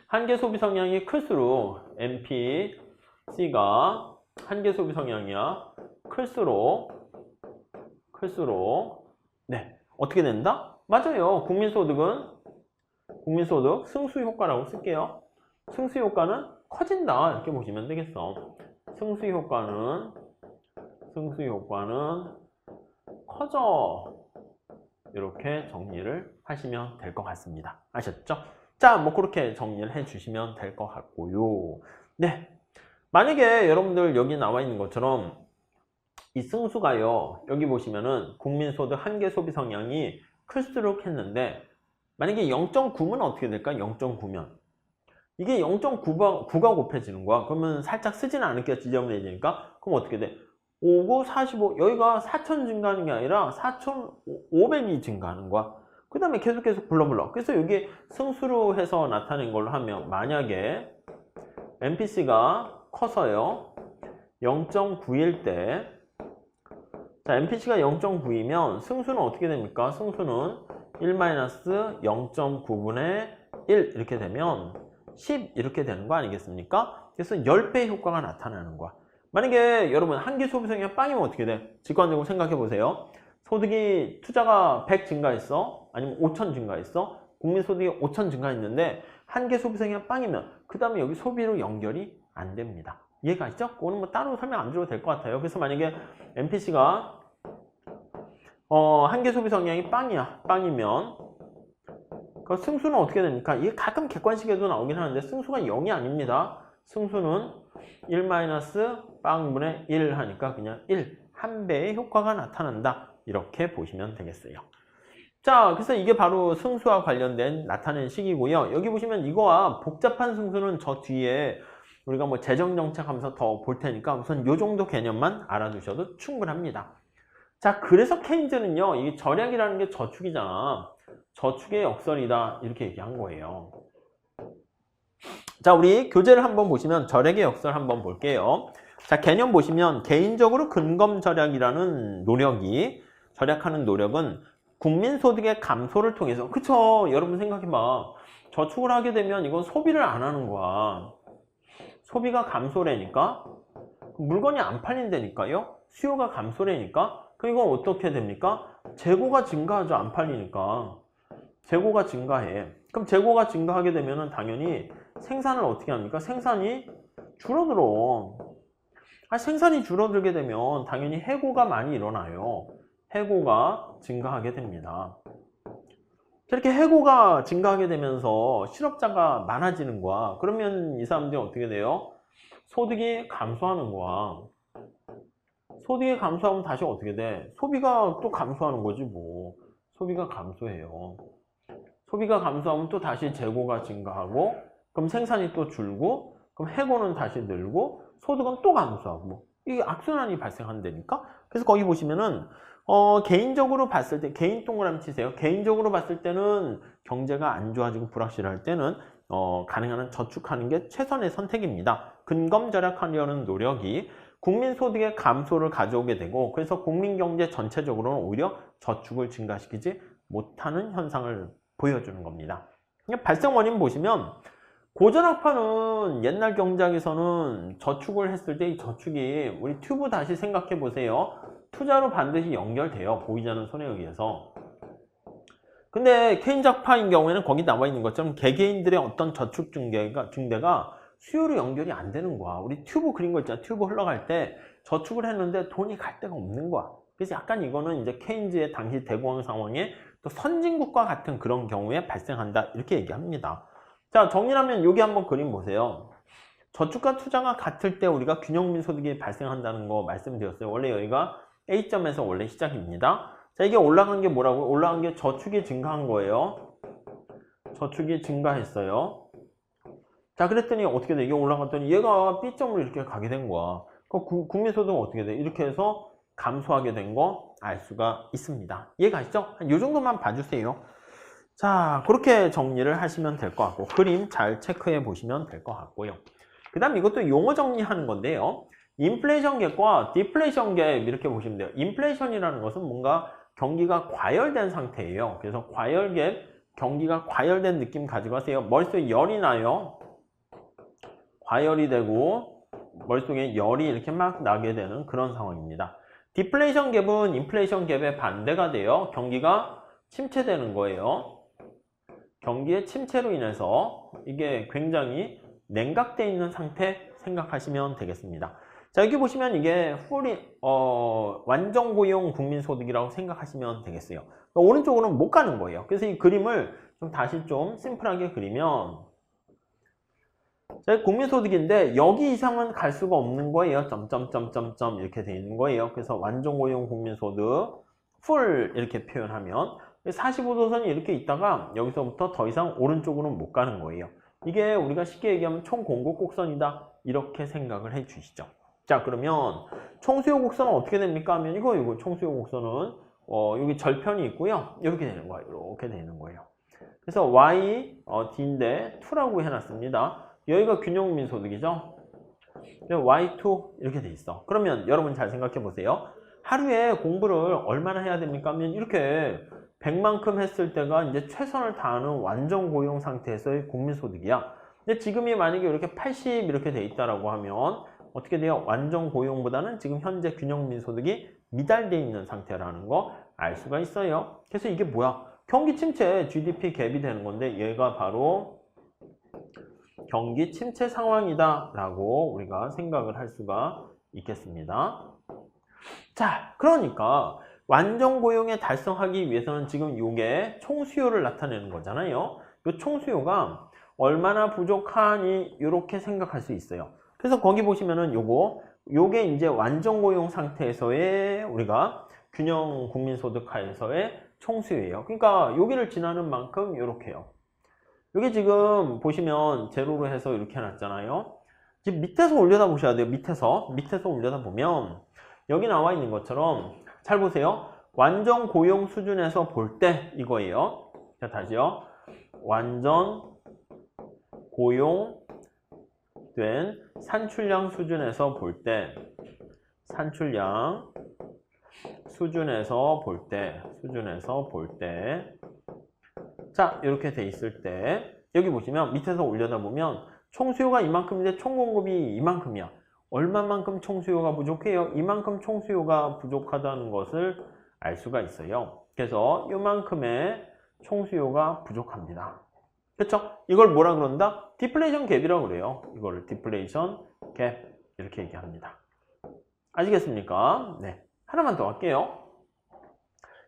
한계 소비 성향이 클수록 MPC가 한계 소비 성향이야. 클수록 네 어떻게 된다? 맞아요. 국민소득 승수 효과라고 쓸게요. 승수 효과는 커진다 이렇게 보시면 되겠어. 승수 효과는 커져 이렇게 정리를 하시면 될 것 같습니다. 아셨죠? 자, 뭐 그렇게 정리를 해 주시면 될 것 같고요. 네, 만약에 여러분들 여기 나와 있는 것처럼 이 승수가요, 여기 보시면은 국민소득 한계 소비 성향이 클수록 했는데 만약에 0.9면 어떻게 될까? 0.9면 이게 0.9가 곱해지는 거야. 그러면 살짝 쓰지는 않을게 지저분해지니까. 그럼 어떻게 돼? 59, 45 여기가 4천 증가하는 게 아니라 4,500이 증가하는 거야. 그 다음에 계속 불러. 그래서 여기 승수로 해서 나타낸 걸로 하면 만약에 MPC가 커서요 0.9일 때, 자 MPC가 0.9이면 승수는 어떻게 됩니까? 승수는 1-0.9분의 1 이렇게 되면 10 이렇게 되는 거 아니겠습니까? 그래서 10배 효과가 나타나는 거야. 만약에 여러분 한계 소비 성향 빵이면 어떻게 돼? 직관적으로 생각해 보세요. 소득이 투자가 100 증가했어? 아니면 5천 증가했어? 국민소득이 5천 증가했는데 한계 소비 성향 빵이면 그 다음에 여기 소비로 연결이 안 됩니다. 이해가 있죠? 그거는 뭐 따로 설명 안 드려도 될 것 같아요. 그래서 만약에 MPC가 한계 소비 성향이 빵이면 그 승수는 어떻게 됩니까? 이게 가끔 객관식에도 나오긴 하는데 승수가 0이 아닙니다. 승수는 1 마이너스 빵분의 1 하니까 그냥 1, 한 배의 효과가 나타난다. 이렇게 보시면 되겠어요. 자, 그래서 이게 바로 승수와 관련된 나타낸 식이고요. 여기 보시면 이거와 복잡한 승수는 저 뒤에 우리가 뭐 재정정책 하면서 더 볼 테니까 우선 요 정도 개념만 알아두셔도 충분합니다. 자, 그래서 케인즈는요, 이게 절약이라는 게 저축이잖아. 저축의 역설이다. 이렇게 얘기한 거예요. 자, 우리 교재를 한번 보시면 절약의 역설 한번 볼게요. 자, 개념 보시면 개인적으로 근검 절약이라는 노력이, 절약하는 노력은 국민소득의 감소를 통해서, 그쵸? 여러분 생각해봐. 저축을 하게 되면 이건 소비를 안 하는 거야. 소비가 감소래니까 물건이 안 팔린다니까요. 수요가 감소래니까 그럼 이건 어떻게 됩니까? 재고가 증가하죠. 안 팔리니까. 재고가 증가해. 그럼 재고가 증가하게 되면 당연히 생산을 어떻게 합니까? 생산이 줄어들어. 생산이 줄어들게 되면 당연히 해고가 많이 일어나요. 해고가 증가하게 됩니다. 이렇게 해고가 증가하게 되면서 실업자가 많아지는 거야. 그러면 이 사람들이 어떻게 돼요? 소득이 감소하는 거야. 소득이 감소하면 다시 어떻게 돼? 소비가 또 감소하는 거지 뭐. 소비가 감소해요. 소비가 감소하면 또 다시 재고가 증가하고, 그럼 생산이 또 줄고, 그럼 해고는 다시 늘고, 소득은 또 감소하고. 이게 악순환이 발생한다니까? 그래서 거기 보시면은 개인적으로 봤을 때, 개인 동그라미 치세요. 개인적으로 봤을 때는 경제가 안 좋아지고 불확실할 때는 가능한 한 저축하는 게 최선의 선택입니다. 근검 절약하려는 노력이 국민소득의 감소를 가져오게 되고, 그래서 국민경제 전체적으로는 오히려 저축을 증가시키지 못하는 현상을 보여주는 겁니다. 발생 원인 보시면 고전학파는 옛날 경제학에서는 저축을 했을 때 이 저축이, 우리 튜브 다시 생각해 보세요. 투자로 반드시 연결돼요. 보이지 않는 손에 의해서. 근데 케인즈학파인 경우에는 거기 나와 있는 것처럼 개개인들의 어떤 저축 증대가 수요로 연결이 안 되는 거야. 우리 튜브 그린 거 있잖아. 튜브 흘러갈 때 저축을 했는데 돈이 갈 데가 없는 거야. 그래서 약간 이거는 이제 케인즈의 당시 대공황 상황에 또 선진국과 같은 그런 경우에 발생한다. 이렇게 얘기합니다. 자, 정리하면 여기 한번 그림 보세요. 저축과 투자가 같을 때 우리가 균형민 소득이 발생한다는 거 말씀드렸어요. 원래 여기가 A점에서 원래 시작입니다. 자, 이게 올라간 게 뭐라고요? 올라간 게 저축이 증가한 거예요. 저축이 증가했어요. 자, 그랬더니 어떻게 돼? 이게 올라갔더니 얘가 B점으로 이렇게 가게 된 거야. 그럼 국민소득은 어떻게 돼? 이렇게 해서 감소하게 된 거 알 수가 있습니다. 이해가 있죠? 이 정도만 봐주세요. 자, 그렇게 정리를 하시면 될 것 같고, 그림 잘 체크해 보시면 될 것 같고요. 그 다음 이것도 용어 정리하는 건데요. 인플레이션 갭과 디플레이션 갭 이렇게 보시면 돼요. 인플레이션이라는 것은 뭔가 경기가 과열된 상태예요. 그래서 과열 갭, 경기가 과열된 느낌 가지고 하세요. 머릿속에 열이 나요. 과열이 되고 머릿속에 열이 이렇게 막 나게 되는 그런 상황입니다. 디플레이션 갭은 인플레이션 갭의 반대가 돼요. 경기가 침체되는 거예요. 경기의 침체로 인해서 이게 굉장히 냉각되어 있는 상태 생각하시면 되겠습니다. 자, 여기 보시면 이게 완전 고용 국민소득이라고 생각하시면 되겠어요. 오른쪽으로는 못 가는 거예요. 그래서 이 그림을 좀 다시 좀 심플하게 그리면, 자, 국민소득인데 여기 이상은 갈 수가 없는 거예요. 점점점점점 이렇게 돼 있는 거예요. 그래서 완전 고용 국민소득 풀 이렇게 표현하면 45도선이 이렇게 있다가 여기서부터 더 이상 오른쪽으로는 못 가는 거예요. 이게 우리가 쉽게 얘기하면 총공급 곡선이다. 이렇게 생각을 해 주시죠. 자, 그러면 총수요 곡선은 어떻게 됩니까? 하면 이거 총수요 곡선은 여기 절편이 있고요. 이렇게 되는 거예요. 이렇게 되는 거예요. 그래서 Y, D인데 2라고 해놨습니다. 여기가 균형민 소득이죠. Y2 이렇게 돼 있어. 그러면 여러분 잘 생각해 보세요. 하루에 공부를 얼마나 해야 됩니까? 하면 이렇게 100만큼 했을 때가 이제 최선을 다하는 완전 고용 상태에서의 국민소득이야. 근데 지금이 만약에 이렇게 80 이렇게 돼 있다라고 하면 어떻게 돼요? 완전 고용보다는 지금 현재 균형민 소득이 미달되어 있는 상태라는 거 알 수가 있어요. 그래서 이게 뭐야? 경기 침체 GDP 갭이 되는 건데 얘가 바로 경기 침체 상황이다 라고 우리가 생각을 할 수가 있겠습니다. 자, 그러니까 완전 고용에 달성하기 위해서는 지금 이게 총수요를 나타내는 거잖아요. 이 총수요가 얼마나 부족하니 이렇게 생각할 수 있어요. 그래서 거기 보시면은 요게 이제 완전 고용 상태에서의 우리가 균형 국민소득 하에서의 총수요예요. 그러니까 여기를 지나는 만큼 이렇게요. 여기 지금 보시면 제로로 해서 이렇게 해놨잖아요. 지금 밑에서 올려다 보셔야 돼요. 밑에서 올려다 보면 여기 나와 있는 것처럼 잘 보세요. 완전 고용 수준에서 볼 때 이거예요. 자, 다시요. 완전 고용된 산출량 수준에서 볼 때, 산출량 수준에서 볼 때, 자, 이렇게 돼 있을 때, 여기 보시면 밑에서 올려다 보면 총수요가 이만큼인데 총공급이 이만큼이야. 얼마만큼 총수요가 부족해요? 이만큼 총수요가 부족하다는 것을 알 수가 있어요. 그래서 이만큼의 총수요가 부족합니다. 그렇죠? 이걸 뭐라 그런다? 디플레이션 갭이라고 그래요. 이거를 디플레이션 갭 이렇게 얘기합니다. 아시겠습니까? 네. 하나만 더 할게요.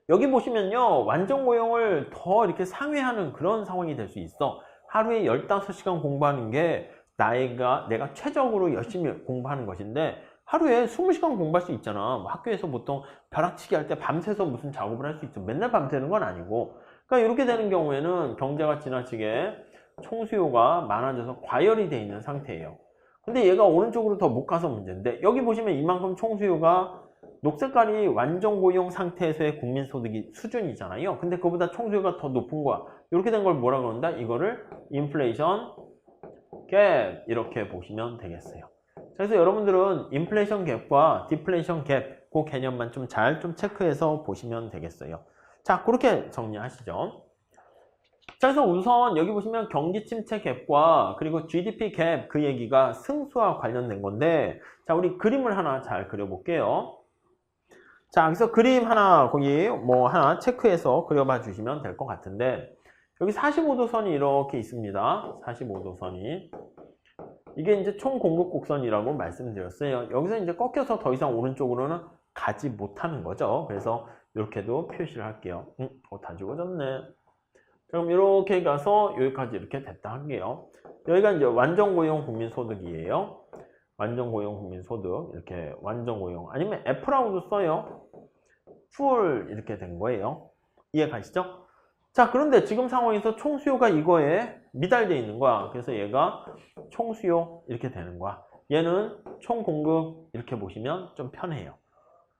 여기 보시면요. 완전 고용을 더 이렇게 상회하는 그런 상황이 될 수 있어. 하루에 15시간 공부하는 게 내가 최적으로 열심히 공부하는 것인데 하루에 20시간 공부할 수 있잖아. 뭐 학교에서 보통 벼락치기 할 때 밤새서 무슨 작업을 할 수 있죠. 맨날 밤새는 건 아니고. 그러니까 이렇게 되는 경우에는 경제가 지나치게 총수요가 많아져서 과열이 되어 있는 상태예요. 근데 얘가 오른쪽으로 더 못 가서 문제인데 여기 보시면 이만큼 총수요가 녹색깔이 완전 고용 상태에서의 국민소득이 수준이잖아요. 근데 그보다 총수요가 더 높은 거야. 이렇게 된 걸 뭐라 그런다? 이거를 인플레이션 갭 이렇게 보시면 되겠어요. 그래서 여러분들은 인플레이션 갭과 디플레이션 갭 그 개념만 좀 잘 체크해서 보시면 되겠어요. 자, 그렇게 정리하시죠. 자, 그래서 우선 여기 보시면 경기 침체 갭과 그리고 GDP 갭 그 얘기가 승수와 관련된 건데 자, 우리 그림을 하나 잘 그려볼게요. 자, 그래서 그림 하나 거기 뭐 하나 체크해서 그려봐 주시면 될 것 같은데 여기 45도선이 이렇게 있습니다. 45도선이. 이게 이제 총 공급 곡선이라고 말씀드렸어요. 여기서 이제 꺾여서 더 이상 오른쪽으로는 가지 못하는 거죠. 그래서 이렇게도 표시를 할게요. 다 죽어졌네. 그럼 이렇게 가서 여기까지 이렇게 됐다 할게요. 여기가 이제 완전 고용 국민소득이에요. 완전 고용 국민소득 이렇게 완전 고용 아니면 F라고도 써요. 풀 이렇게 된 거예요. 이해 가시죠? 자, 그런데 지금 상황에서 총수요가 이거에 미달되어 있는 거야. 그래서 얘가 총수요 이렇게 되는 거야. 얘는 총공급 이렇게 보시면 좀 편해요.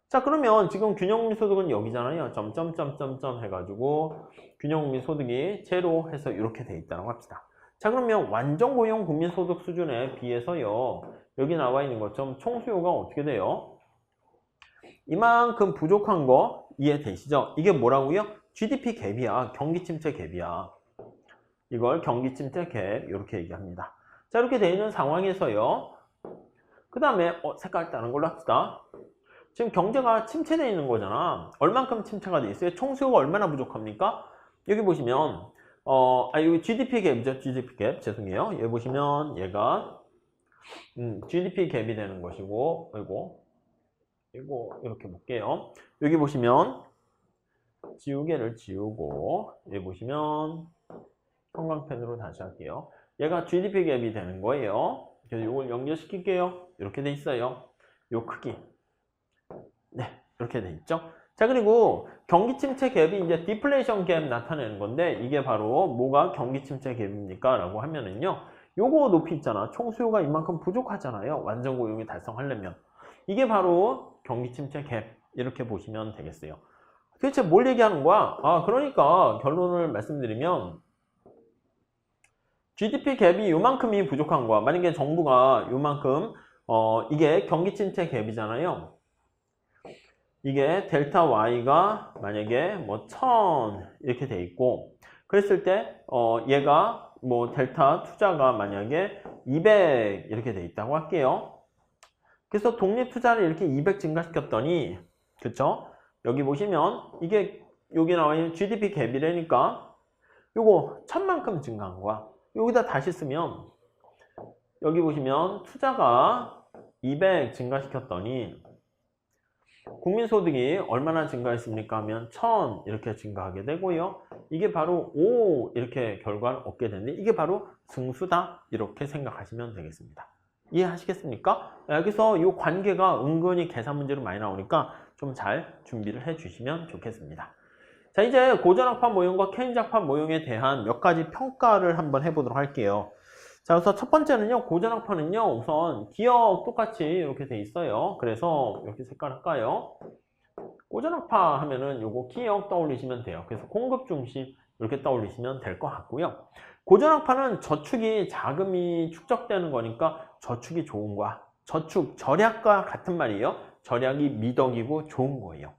자, 그러면 지금 균형국민소득은 여기잖아요. 점점점점점 해가지고 균형국민소득이 제로 해서 이렇게 돼 있다고 합시다. 자, 그러면 완전 고용 국민소득 수준에 비해서요. 여기 나와 있는 것처럼 총수요가 어떻게 돼요? 이만큼 부족한 거 이해되시죠? 이게 뭐라고요? GDP 갭이야. 경기 침체 갭이야. 이걸 경기 침체 갭 이렇게 얘기합니다. 자, 이렇게 돼 있는 상황에서요. 그 다음에 색깔 다른 걸로 합시다. 지금 경제가 침체되어 있는 거잖아. 얼만큼 침체가 돼 있어요? 총수요가 얼마나 부족합니까? 여기 보시면 여기 GDP 갭이죠. GDP 갭. 죄송해요. 여기 보시면 얘가 GDP 갭이 되는 것이고 이거 이렇게 볼게요. 여기 보시면 지우개를 지우고 여기 보시면 형광펜으로 다시 할게요. 얘가 GDP 갭이 되는 거예요. 그래서 이걸 연결시킬게요. 이렇게 돼 있어요. 요 크기. 네, 이렇게 돼 있죠. 자, 그리고 경기 침체 갭이 이제 디플레이션 갭 나타내는 건데 이게 바로 뭐가 경기 침체 갭입니까? 라고 하면은요. 요거 높이 있잖아. 총수요가 이만큼 부족하잖아요. 완전 고용이 달성하려면. 이게 바로 경기 침체 갭 이렇게 보시면 되겠어요. 도대체 뭘 얘기하는 거야? 그러니까 결론을 말씀드리면 GDP 갭이 요만큼이 부족한 거야. 만약에 정부가 요만큼 이게 경기 침체 갭이잖아요. 이게 델타 Y가 만약에 뭐 1000 이렇게 돼 있고 그랬을 때 얘가 뭐 델타 투자가 만약에 200 이렇게 돼 있다고 할게요. 그래서 독립 투자를 이렇게 200 증가시켰더니 그쵸? 여기 보시면 이게 여기 나와 있는 GDP 갭이라니까 요거 1000만큼 증가한 거야. 여기다 다시 쓰면 여기 보시면 투자가 200 증가시켰더니 국민소득이 얼마나 증가했습니까? 하면 1000 이렇게 증가하게 되고요. 이게 바로 5 이렇게 결과를 얻게 되는데 이게 바로 승수다 이렇게 생각하시면 되겠습니다. 이해하시겠습니까? 여기서 이 관계가 은근히 계산 문제로 많이 나오니까 좀 잘 준비를 해 주시면 좋겠습니다. 자, 이제 고전학파 모형과 케인즈학파 모형에 대한 몇 가지 평가를 한번 해보도록 할게요. 자, 그래서 첫 번째는요, 고전학파는요, 우선 기억 똑같이 이렇게 돼 있어요. 그래서 이렇게 색깔 할까요? 고전학파 하면은 요거 기억 떠올리시면 돼요. 그래서 공급 중심 이렇게 떠올리시면 될 것 같고요. 고전학파는 저축이 자금이 축적되는 거니까 저축이 좋은 거야. 저축, 절약과 같은 말이에요. 절약이 미덕이고 좋은 거예요.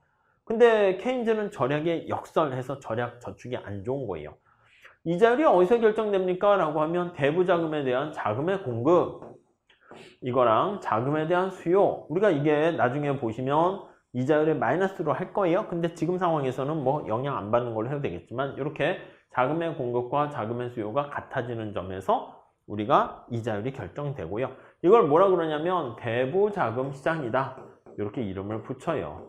근데 케인즈는 절약에 역설해서 절약, 저축이 안 좋은 거예요. 이자율이 어디서 결정됩니까? 라고 하면 대부자금에 대한 자금의 공급, 이거랑 자금에 대한 수요, 우리가 이게 나중에 보시면 이자율의 마이너스로 할 거예요. 근데 지금 상황에서는 뭐 영향 안 받는 걸로 해도 되겠지만 이렇게 자금의 공급과 자금의 수요가 같아지는 점에서 우리가 이자율이 결정되고요. 이걸 뭐라 그러냐면 대부자금 시장이다. 이렇게 이름을 붙여요.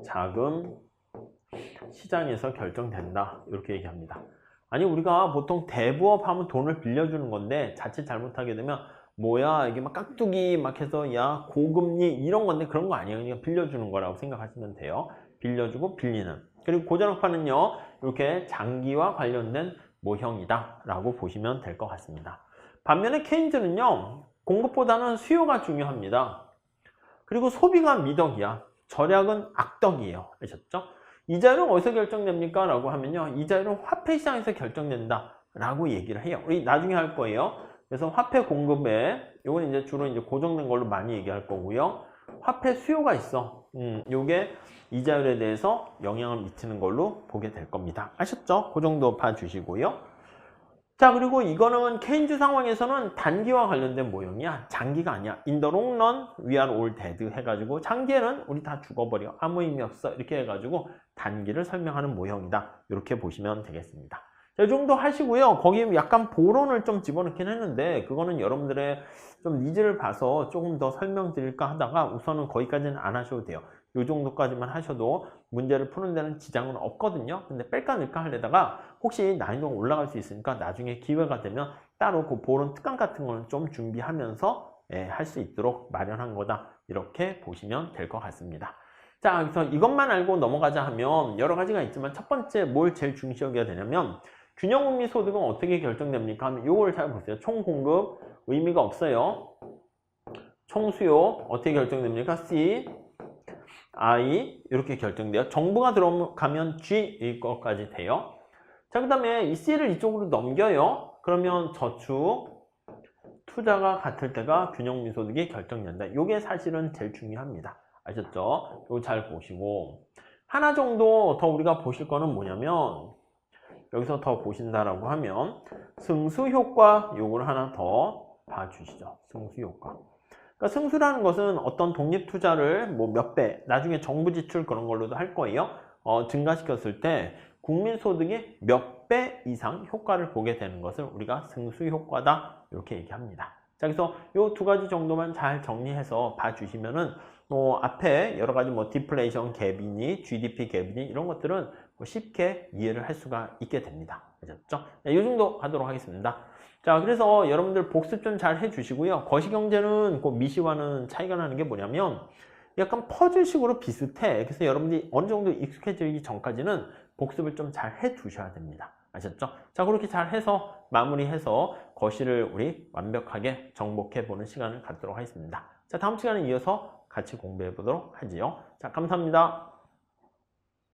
대부자금 시장에서 결정된다. 이렇게 얘기합니다. 아니 우리가 보통 대부업 하면 돈을 빌려주는 건데 자칫 잘못하게 되면 뭐야 이게 막 깍두기 막 해서 야 고금리 이런 건데 그런 거 아니에요. 그냥 빌려주는 거라고 생각하시면 돼요. 빌려주고 빌리는. 그리고 고전학파는요 이렇게 장기와 관련된 모형이다 라고 보시면 될 것 같습니다. 반면에 케인즈는요 공급보다는 수요가 중요합니다. 그리고 소비가 미덕이야. 절약은 악덕이에요. 아셨죠? 이자율은 어디서 결정됩니까? 라고 하면요 이자율은 화폐 시장에서 결정된다 라고 얘기를 해요. 우리 나중에 할 거예요. 그래서 화폐 공급에 이건 이제 주로 이제 고정된 걸로 많이 얘기할 거고요. 화폐 수요가 있어. 요게 이자율에 대해서 영향을 미치는 걸로 보게 될 겁니다. 아셨죠? 그 정도 봐주시고요. 자, 그리고 이거는 케인즈 상황에서는 단기와 관련된 모형이야. 장기가 아니야. In the long run, we are all dead 해가지고 장기에는 우리 다 죽어버려. 아무 의미 없어. 이렇게 해가지고 단기를 설명하는 모형이다. 이렇게 보시면 되겠습니다. 자, 이 정도 하시고요. 거기에 약간 보론을 좀 집어넣긴 했는데 그거는 여러분들의 좀 니즈를 봐서 조금 더 설명드릴까 하다가 우선은 거기까지는 안 하셔도 돼요. 이 정도까지만 하셔도 문제를 푸는 데는 지장은 없거든요. 근데 뺄까 넣을까 하려다가 혹시 난이도가 올라갈 수 있으니까 나중에 기회가 되면 따로 그 보론 특강 같은 거는 좀 준비하면서 할 수 있도록 마련한 거다. 이렇게 보시면 될 것 같습니다. 자, 그래서 이것만 알고 넘어가자 하면 여러 가지가 있지만 첫 번째 뭘 제일 중시 여겨야 되냐면 균형금리 소득은 어떻게 결정됩니까? 하면 이걸 잘 보세요. 총공급 의미가 없어요. 총수요 어떻게 결정됩니까? C, I 이렇게 결정돼요. 정부가 들어가면 G 이것까지 돼요. 자, 그 다음에 이 C를 이쪽으로 넘겨요. 그러면 저축, 투자가 같을 때가 균형금리 소득이 결정된다. 이게 사실은 제일 중요합니다. 아셨죠? 이거 잘 보시고 하나 정도 더 우리가 보실 거는 뭐냐면 여기서 더 보신다라고 하면 승수효과 요걸 하나 더 봐주시죠. 승수효과. 그러니까 승수라는 것은 어떤 독립투자를 뭐 몇 배, 나중에 정부 지출 그런 걸로도 할 거예요. 증가시켰을 때 국민소득이 몇 배 이상 효과를 보게 되는 것을 우리가 승수효과다 이렇게 얘기합니다. 자, 그래서 요 두 가지 정도만 잘 정리해서 봐주시면은 앞에 여러 가지 뭐 디플레이션 갭이니 GDP 갭이니 이런 것들은 쉽게 이해를 할 수가 있게 됩니다. 아셨죠? 네, 이 정도 하도록 하겠습니다. 자, 그래서 여러분들 복습 좀 잘 해주시고요. 거시경제는 그 미시와는 차이가 나는 게 뭐냐면 약간 퍼즐식으로 비슷해. 그래서 여러분들이 어느 정도 익숙해지기 전까지는 복습을 좀 잘 해두셔야 됩니다. 아셨죠? 자, 그렇게 잘 해서 마무리해서 거시를 우리 완벽하게 정복해보는 시간을 갖도록 하겠습니다. 자, 다음 시간에 이어서 같이 공부해 보도록 하지요. 자, 감사합니다.